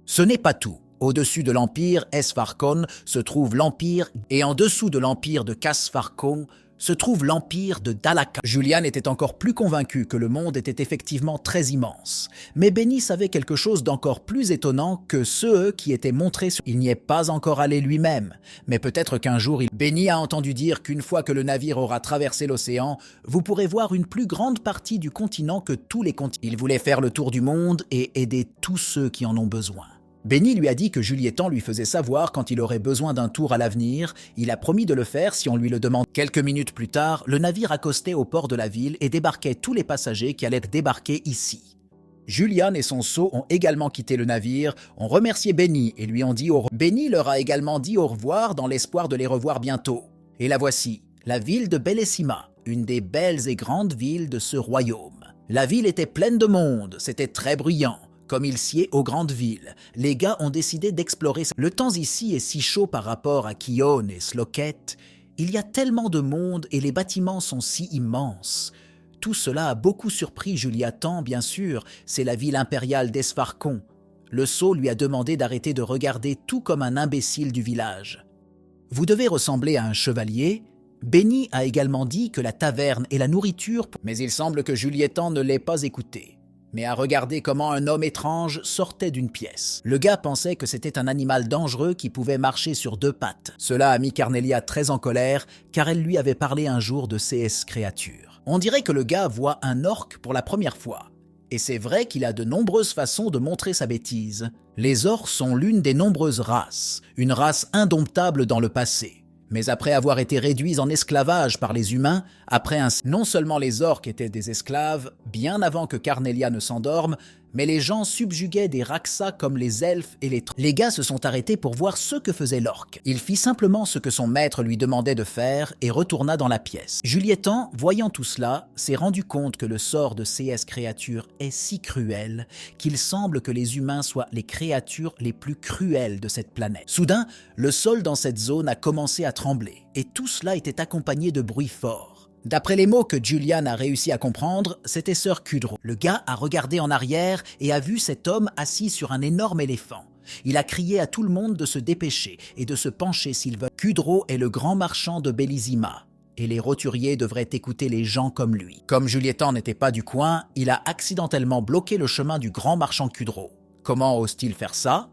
Ce n'est pas tout. Au-dessus de l'empire Esfarkon se trouve l'empire et en dessous de l'empire de Kasfarkon, se trouve l'empire de Dalaka. Julian était encore plus convaincu que le monde était effectivement très immense. Mais Benny savait quelque chose d'encore plus étonnant que ceux qui étaient montrés sur... Il n'y est pas encore allé lui-même, mais peut-être qu'un jour Benny a entendu dire qu'une fois que le navire aura traversé l'océan, vous pourrez voir une plus grande partie du continent que tous les continents. Il voulait faire le tour du monde et aider tous ceux qui en ont besoin. Benny lui a dit que Julietan lui faisait savoir quand il aurait besoin d'un tour à l'avenir. Il a promis de le faire si on lui le demande. Quelques minutes plus tard, le navire accostait au port de la ville et débarquait tous les passagers qui allaient débarquer ici. Julian et son sceau ont également quitté le navire, ont remercié Benny et lui ont dit au revoir. Benny leur a également dit au revoir dans l'espoir de les revoir bientôt. Et la voici, la ville de Bellissima, une des belles et grandes villes de ce royaume. La ville était pleine de monde, c'était très bruyant. Comme il sied aux grandes villes, les gars ont décidé d'explorer. Le temps ici est si chaud par rapport à Kion et Sloket. Il y a tellement de monde et les bâtiments sont si immenses. Tout cela a beaucoup surpris Juliatan, bien sûr, c'est la ville impériale d'Esfarcon. Le sceau lui a demandé d'arrêter de regarder tout comme un imbécile du village. Vous devez ressembler à un chevalier. Benny a également dit que la taverne et la nourriture... Mais il semble que Juliatan ne l'ait pas écouté, mais à regarder comment un homme étrange sortait d'une pièce. Le gars pensait que c'était un animal dangereux qui pouvait marcher sur deux pattes. Cela a mis Carnelia très en colère, car elle lui avait parlé un jour de ces créatures. On dirait que le gars voit un orc pour la première fois. Et c'est vrai qu'il a de nombreuses façons de montrer sa bêtise. Les orcs sont l'une des nombreuses races, une race indomptable dans le passé. Mais après avoir été réduits en esclavage par les humains, non seulement les orques étaient des esclaves, bien avant que Carnelia ne s'endorme, mais les gens subjuguaient des Raksas comme les elfes et les... Les gars se sont arrêtés pour voir ce que faisait l'orc. Il fit simplement ce que son maître lui demandait de faire et retourna dans la pièce. Julietan, voyant tout cela, s'est rendu compte que le sort de ces créatures est si cruel qu'il semble que les humains soient les créatures les plus cruelles de cette planète. Soudain, le sol dans cette zone a commencé à trembler et tout cela était accompagné de bruits forts. D'après les mots que Julian a réussi à comprendre, c'était Sir Kudro. Le gars a regardé en arrière et a vu cet homme assis sur un énorme éléphant. Il a crié à tout le monde de se dépêcher et de se pencher s'ils veulent. Kudro est le grand marchand de Bellissima, et les roturiers devraient écouter les gens comme lui. Comme Julietan n'était pas du coin, il a accidentellement bloqué le chemin du grand marchand Kudro. Comment ose-t-il faire ça ?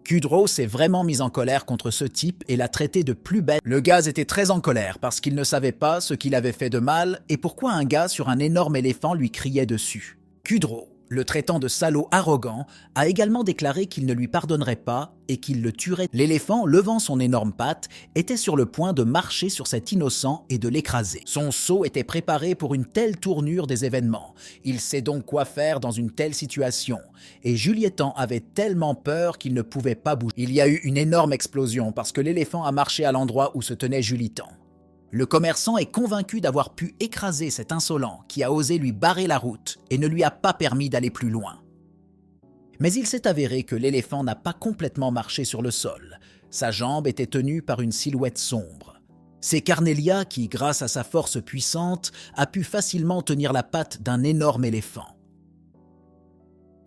Kudro s'est vraiment mis en colère contre ce type et l'a traité de plus bête. Le gars était très en colère parce qu'il ne savait pas ce qu'il avait fait de mal et pourquoi un gars sur un énorme éléphant lui criait dessus. Kudro, le traitant de salaud arrogant, a également déclaré qu'il ne lui pardonnerait pas et qu'il le tuerait. L'éléphant, levant son énorme patte, était sur le point de marcher sur cet innocent et de l'écraser. Son sceau était préparé pour une telle tournure des événements. Il sait donc quoi faire dans une telle situation. Et Julietan avait tellement peur qu'il ne pouvait pas bouger. Il y a eu une énorme explosion parce que l'éléphant a marché à l'endroit où se tenait Julietan. Le commerçant est convaincu d'avoir pu écraser cet insolent qui a osé lui barrer la route et ne lui a pas permis d'aller plus loin. Mais il s'est avéré que l'éléphant n'a pas complètement marché sur le sol. Sa jambe était tenue par une silhouette sombre. C'est Carnelia qui, grâce à sa force puissante, a pu facilement tenir la patte d'un énorme éléphant.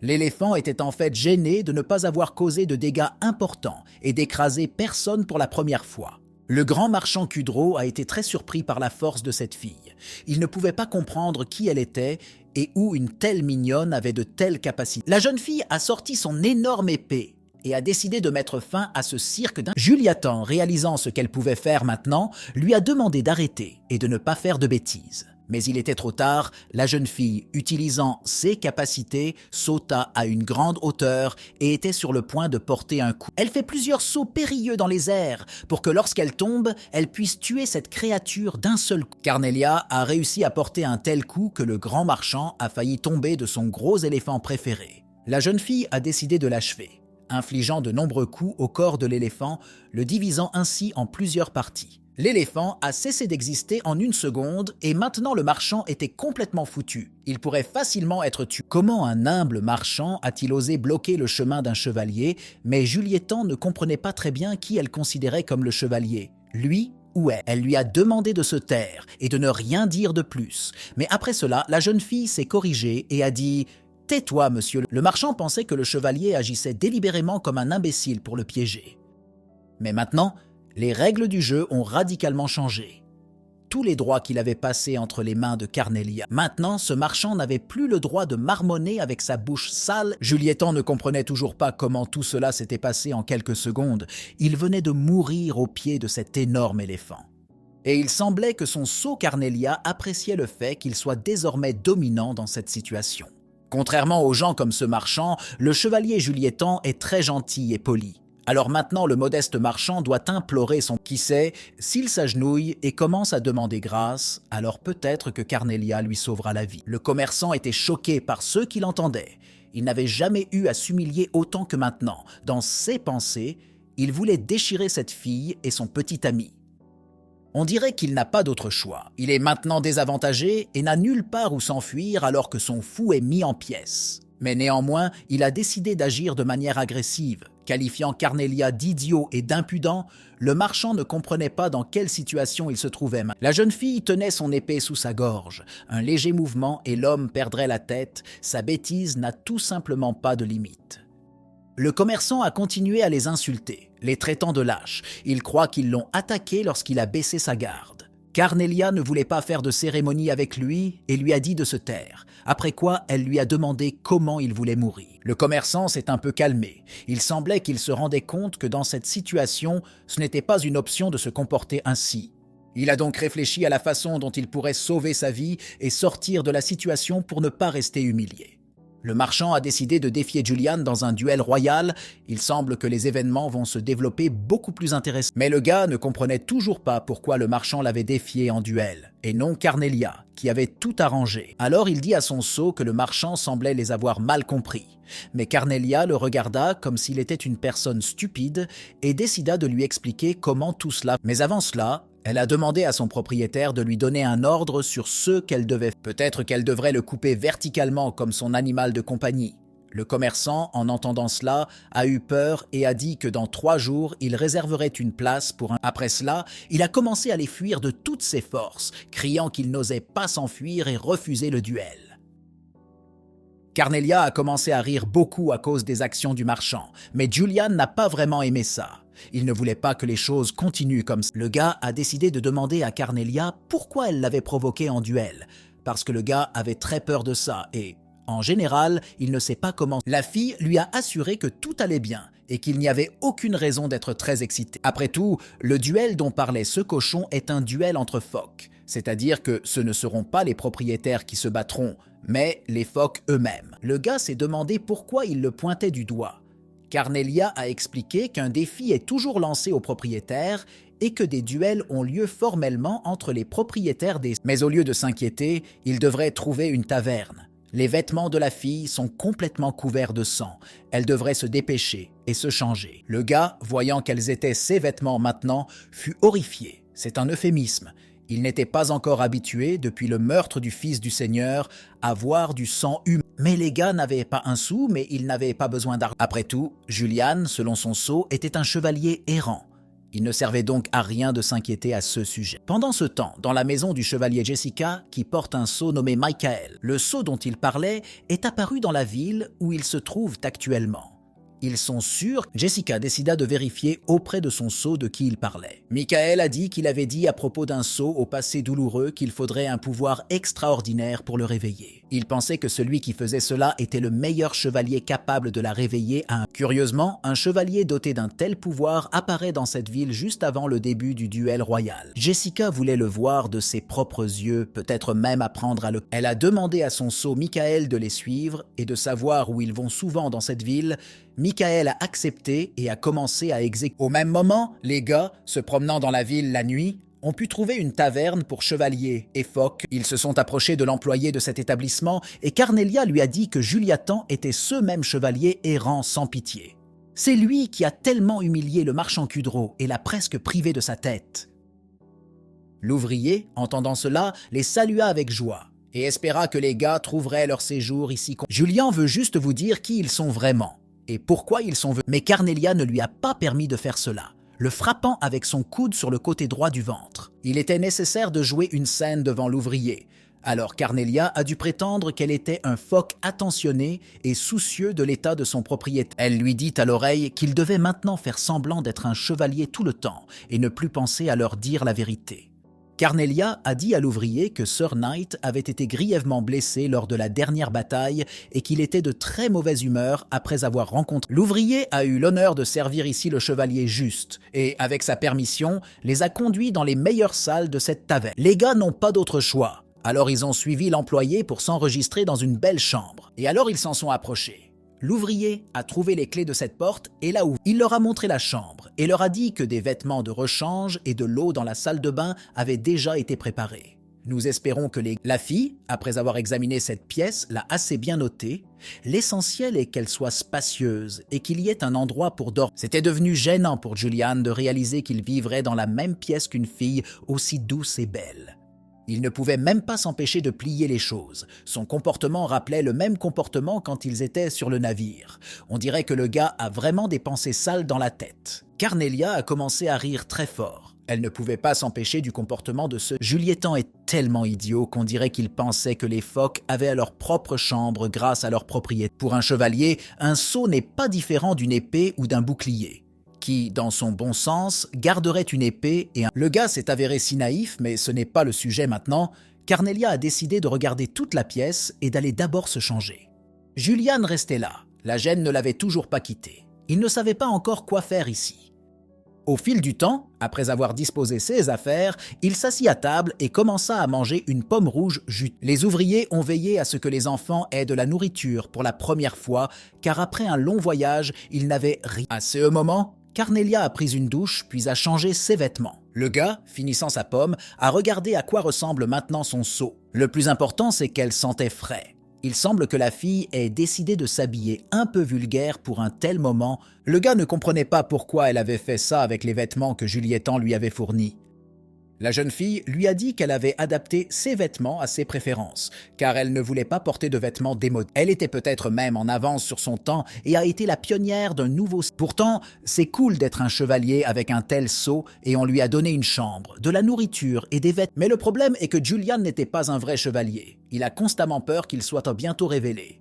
L'éléphant était en fait gêné de ne pas avoir causé de dégâts importants et d'écraser personne pour la première fois. Le grand marchand Kudro a été très surpris par la force de cette fille. Il ne pouvait pas comprendre qui elle était et où une telle mignonne avait de telles capacités. La jeune fille a sorti son énorme épée et a décidé de mettre fin à ce cirque d'un... Juliatan, réalisant ce qu'elle pouvait faire maintenant, lui a demandé d'arrêter et de ne pas faire de bêtises. Mais il était trop tard, la jeune fille, utilisant ses capacités, sauta à une grande hauteur et était sur le point de porter un coup. Elle fait plusieurs sauts périlleux dans les airs pour que lorsqu'elle tombe, elle puisse tuer cette créature d'un seul coup. Carnelia a réussi à porter un tel coup que le grand marchand a failli tomber de son gros éléphant préféré. La jeune fille a décidé de l'achever, infligeant de nombreux coups au corps de l'éléphant, le divisant ainsi en plusieurs parties. L'éléphant a cessé d'exister en une seconde et maintenant le marchand était complètement foutu. Il pourrait facilement être tué. Comment un humble marchand a-t-il osé bloquer le chemin d'un chevalier, mais Julietan ne comprenait pas très bien qui elle considérait comme le chevalier, lui ou elle. Elle lui a demandé de se taire et de ne rien dire de plus. Mais après cela, la jeune fille s'est corrigée et a dit « Tais-toi, monsieur ». Le marchand pensait que le chevalier agissait délibérément comme un imbécile pour le piéger. Mais maintenant, les règles du jeu ont radicalement changé. tous les droits qu'il avait passés entre les mains de Carnelia. Maintenant, ce marchand n'avait plus le droit de marmonner avec sa bouche sale. Juliettan ne comprenait toujours pas comment tout cela s'était passé en quelques secondes. Il venait de mourir aux pieds de cet énorme éléphant. Et il semblait que son sot Carnelia appréciait le fait qu'il soit désormais dominant dans cette situation. Contrairement aux gens comme ce marchand, le chevalier Juliettan est très gentil et poli. Alors maintenant, le modeste marchand doit implorer son qui sait, s'il s'agenouille et commence à demander grâce, alors peut-être que Carnelia lui sauvera la vie. Le commerçant était choqué par ceux qui l'entendaient. Il n'avait jamais eu à s'humilier autant que maintenant. Dans ses pensées, il voulait déchirer cette fille et son petit ami. On dirait qu'il n'a pas d'autre choix. Il est maintenant désavantagé et n'a nulle part où s'enfuir alors que son fou est mis en pièces. Mais néanmoins, il a décidé d'agir de manière agressive. Qualifiant Carnelia d'idiot et d'impudent, le marchand ne comprenait pas dans quelle situation il se trouvait. La jeune fille tenait son épée sous sa gorge. Un léger mouvement et l'homme perdrait la tête. Sa bêtise n'a tout simplement pas de limite. Le commerçant a continué à les insulter, les traitant de lâches. Il croit qu'ils l'ont attaqué lorsqu'il a baissé sa garde. Carnelia ne voulait pas faire de cérémonie avec lui et lui a dit de se taire, après quoi elle lui a demandé comment il voulait mourir. Le commerçant s'est un peu calmé. Il semblait qu'il se rendait compte que dans cette situation, ce n'était pas une option de se comporter ainsi. Il a donc réfléchi à la façon dont il pourrait sauver sa vie et sortir de la situation pour ne pas rester humilié. Le marchand a décidé de défier Julian dans un duel royal. Il semble que les événements vont se développer beaucoup plus intéressants. Mais le gars ne comprenait toujours pas pourquoi le marchand l'avait défié en duel, et non Carnelia, qui avait tout arrangé. Alors il dit à son sot que le marchand semblait les avoir mal compris. Mais Carnelia le regarda comme s'il était une personne stupide et décida de lui expliquer comment tout cela. Mais avant cela, elle a demandé à son propriétaire de lui donner un ordre sur ce qu'elle devait faire. Peut-être qu'elle devrait le couper verticalement comme son animal de compagnie. Le commerçant, en entendant cela, a eu peur et a dit que dans 3 jours, il réserverait une place pour un... Après cela, il a commencé à les fuir de toutes ses forces, criant qu'il n'osait pas s'enfuir et refuser le duel. Carnelia a commencé à rire beaucoup à cause des actions du marchand, mais Julian n'a pas vraiment aimé ça. Il ne voulait pas que les choses continuent comme ça. Le gars a décidé de demander à Carnelia pourquoi elle l'avait provoqué en duel, parce que le gars avait très peur de ça et, en général, il ne sait pas comment. La fille lui a assuré que tout allait bien et qu'il n'y avait aucune raison d'être très excité. Après tout, le duel dont parlait ce cochon est un duel entre phoques, c'est-à-dire que ce ne seront pas les propriétaires qui se battront, mais les phoques eux-mêmes. Le gars s'est demandé pourquoi il le pointait du doigt. Carnelia a expliqué qu'un défi est toujours lancé aux propriétaires et que des duels ont lieu formellement entre les propriétaires des... Mais au lieu de s'inquiéter, il devrait trouver une taverne. Les vêtements de la fille sont complètement couverts de sang. Elle devrait se dépêcher et se changer. Le gars, voyant quels étaient ses vêtements maintenant, fut horrifié. C'est un euphémisme. Il n'était pas encore habitué, depuis le meurtre du fils du Seigneur, à voir du sang humain. Mais les gars n'avaient pas un sou, mais ils n'avaient pas besoin d'argent. Après tout, Julian, selon son sceau, était un chevalier errant. Il ne servait donc à rien de s'inquiéter à ce sujet. Pendant ce temps, dans la maison du chevalier Jessica, qui porte un sceau nommé Michael, le sceau dont il parlait est apparu dans la ville où ils se trouvent actuellement. Ils sont sûrs. Jessica décida de vérifier auprès de son sceau de qui il parlait. Michael a dit qu'il avait dit à propos d'un sceau au passé douloureux qu'il faudrait un pouvoir extraordinaire pour le réveiller. Il pensait que celui qui faisait cela était le meilleur chevalier capable de la réveiller. Curieusement, un chevalier doté d'un tel pouvoir apparaît dans cette ville juste avant le début du duel royal. Jessica voulait le voir de ses propres yeux, peut-être même apprendre à le... Elle a demandé à son sceau Michael de les suivre et de savoir où ils vont souvent dans cette ville. Michael a accepté et a commencé à exécuter. Au même moment, les gars, se promenant dans la ville la nuit, ont pu trouver une taverne pour chevaliers et phoques. Ils se sont approchés de l'employé de cet établissement et Carnelia lui a dit que Juliatan était ce même chevalier errant sans pitié. C'est lui qui a tellement humilié le marchand Kudro et l'a presque privé de sa tête. L'ouvrier, entendant cela, les salua avec joie et espéra que les gars trouveraient leur séjour ici. Julian veut juste vous dire qui ils sont vraiment et pourquoi ils sont venus. Mais Carnelia ne lui a pas permis de faire cela, le frappant avec son coude sur le côté droit du ventre. Il était nécessaire de jouer une scène devant l'ouvrier. Alors Carnelia a dû prétendre qu'elle était un phoque attentionné et soucieux de l'état de son propriétaire. Elle lui dit à l'oreille qu'il devait maintenant faire semblant d'être un chevalier tout le temps et ne plus penser à leur dire la vérité. Carnelia a dit à l'ouvrier que Sir Knight avait été grièvement blessé lors de la dernière bataille et qu'il était de très mauvaise humeur après avoir rencontré. L'ouvrier a eu l'honneur de servir ici le chevalier Juste et, avec sa permission, les a conduits dans les meilleures salles de cette taverne. Les gars n'ont pas d'autre choix, alors ils ont suivi l'employé pour s'enregistrer dans une belle chambre. Et alors ils s'en sont approchés. L'ouvrier a trouvé les clés de cette porte et l'a ouvert. Il leur a montré la chambre et leur a dit que des vêtements de rechange et de l'eau dans la salle de bain avaient déjà été préparés. Nous espérons que la fille, après avoir examiné cette pièce, l'a assez bien notée. L'essentiel est qu'elle soit spacieuse et qu'il y ait un endroit pour dormir. C'était devenu gênant pour Julian de réaliser qu'il vivrait dans la même pièce qu'une fille aussi douce et belle. Il ne pouvait même pas s'empêcher de plier les choses. Son comportement rappelait le même comportement quand ils étaient sur le navire. On dirait que le gars a vraiment des pensées sales dans la tête. Carnelia a commencé à rire très fort. Elle ne pouvait pas s'empêcher du comportement de ce Julietan est tellement idiot qu'on dirait qu'il pensait que les phoques avaient leur propre chambre grâce à leur propriété. Pour un chevalier, un sceau n'est pas différent d'une épée ou d'un bouclier, qui, dans son bon sens, garderait une épée et un... Le gars s'est avéré si naïf, mais ce n'est pas le sujet maintenant. Carnelia a décidé de regarder toute la pièce et d'aller d'abord se changer. Julian restait là. La gêne ne l'avait toujours pas quitté. Il ne savait pas encore quoi faire ici. Au fil du temps, après avoir disposé ses affaires, il s'assit à table et commença à manger une pomme rouge jutée. Les ouvriers ont veillé à ce que les enfants aient de la nourriture pour la première fois, car après un long voyage, ils n'avaient rien. À ce moment, Carnelia a pris une douche puis a changé ses vêtements. Le gars, finissant sa pomme, a regardé à quoi ressemble maintenant son seau. Le plus important, c'est qu'elle sentait frais. Il semble que la fille ait décidé de s'habiller un peu vulgaire pour un tel moment. Le gars ne comprenait pas pourquoi elle avait fait ça avec les vêtements que Julietan lui avait fournis. La jeune fille lui a dit qu'elle avait adapté ses vêtements à ses préférences, car elle ne voulait pas porter de vêtements démodés. Elle était peut-être même en avance sur son temps et a été la pionnière d'un nouveau... Pourtant, c'est cool d'être un chevalier avec un tel sceau et on lui a donné une chambre, de la nourriture et des vêtements. Mais le problème est que Julian n'était pas un vrai chevalier. Il a constamment peur qu'il soit bientôt révélé.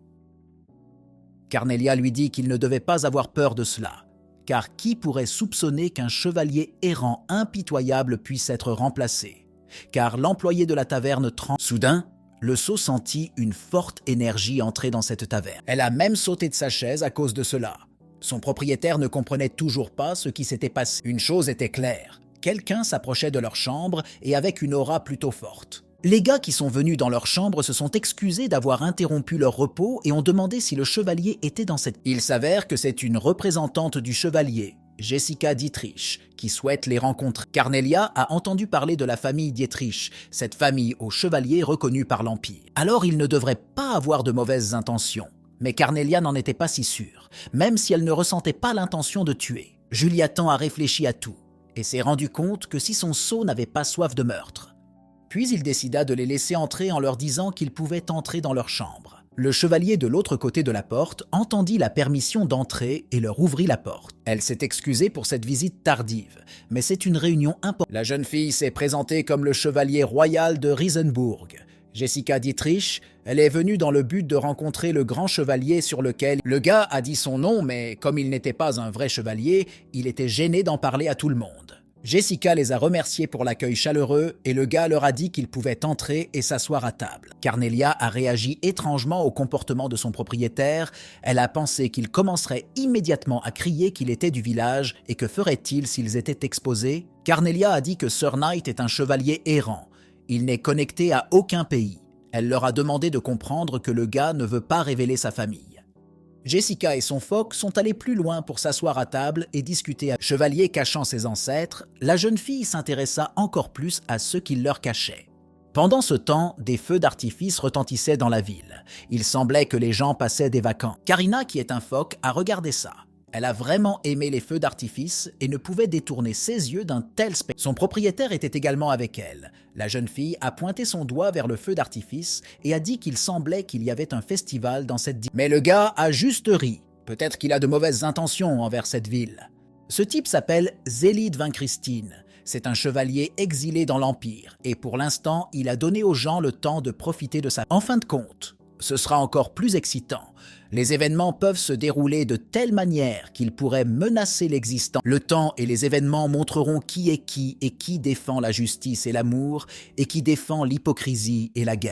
Carnelia lui dit qu'il ne devait pas avoir peur de cela. Car qui pourrait soupçonner qu'un chevalier errant impitoyable puisse être remplacé? Car l'employé de la taverne tremble. Soudain, le sceau sentit une forte énergie entrer dans cette taverne. Elle a même sauté de sa chaise à cause de cela. Son propriétaire ne comprenait toujours pas ce qui s'était passé. Une chose était claire, quelqu'un s'approchait de leur chambre et avec une aura plutôt forte. Les gars qui sont venus dans leur chambre se sont excusés d'avoir interrompu leur repos et ont demandé si le chevalier était dans cette... Il s'avère que c'est une représentante du chevalier, Jessica Dietrich, qui souhaite les rencontrer. Carnelia a entendu parler de la famille Dietrich, cette famille aux chevaliers reconnue par l'Empire. Alors il ne devrait pas avoir de mauvaises intentions. Mais Carnelia n'en était pas si sûre, même si elle ne ressentait pas l'intention de tuer. Juliatan a réfléchi à tout et s'est rendu compte que si son sceau n'avait pas soif de meurtre. Puis il décida de les laisser entrer en leur disant qu'ils pouvaient entrer dans leur chambre. Le chevalier de l'autre côté de la porte entendit la permission d'entrer et leur ouvrit la porte. Elle s'est excusée pour cette visite tardive, mais c'est une réunion importante. La jeune fille s'est présentée comme le chevalier royal de Riesenburg. Jessica Dietrich, elle est venue dans le but de rencontrer le grand chevalier sur lequel le gars a dit son nom, mais comme il n'était pas un vrai chevalier, il était gêné d'en parler à tout le monde. Jessica les a remerciés pour l'accueil chaleureux et le gars leur a dit qu'ils pouvaient entrer et s'asseoir à table. Carnelia a réagi étrangement au comportement de son propriétaire. Elle a pensé qu'il commencerait immédiatement à crier qu'il était du village et que ferait-il s'ils étaient exposés? Carnelia a dit que Sir Knight est un chevalier errant. Il n'est connecté à aucun pays. Elle leur a demandé de comprendre que le gars ne veut pas révéler sa famille. Jessica et son phoque sont allés plus loin pour s'asseoir à table et discuter. Chevalier cachant ses ancêtres, la jeune fille s'intéressa encore plus à ce qu'il leur cachait. Pendant ce temps, des feux d'artifice retentissaient dans la ville. Il semblait que les gens passaient des vacances. Karina, qui est un phoque, a regardé ça. Elle a vraiment aimé les feux d'artifice et ne pouvait détourner ses yeux d'un tel spectacle. Son propriétaire était également avec elle. La jeune fille a pointé son doigt vers le feu d'artifice et a dit qu'il semblait qu'il y avait un festival dans cette ville. Mais le gars a juste ri. Peut-être qu'il a de mauvaises intentions envers cette ville. Ce type s'appelle Zélide Vinchristine. C'est un chevalier exilé dans l'Empire et pour l'instant, il a donné aux gens le temps de profiter de sa... En fin de compte, ce sera encore plus excitant. Les événements peuvent se dérouler de telle manière qu'ils pourraient menacer l'existence. Le temps et les événements montreront qui est qui et qui défend la justice et l'amour et qui défend l'hypocrisie et la guerre.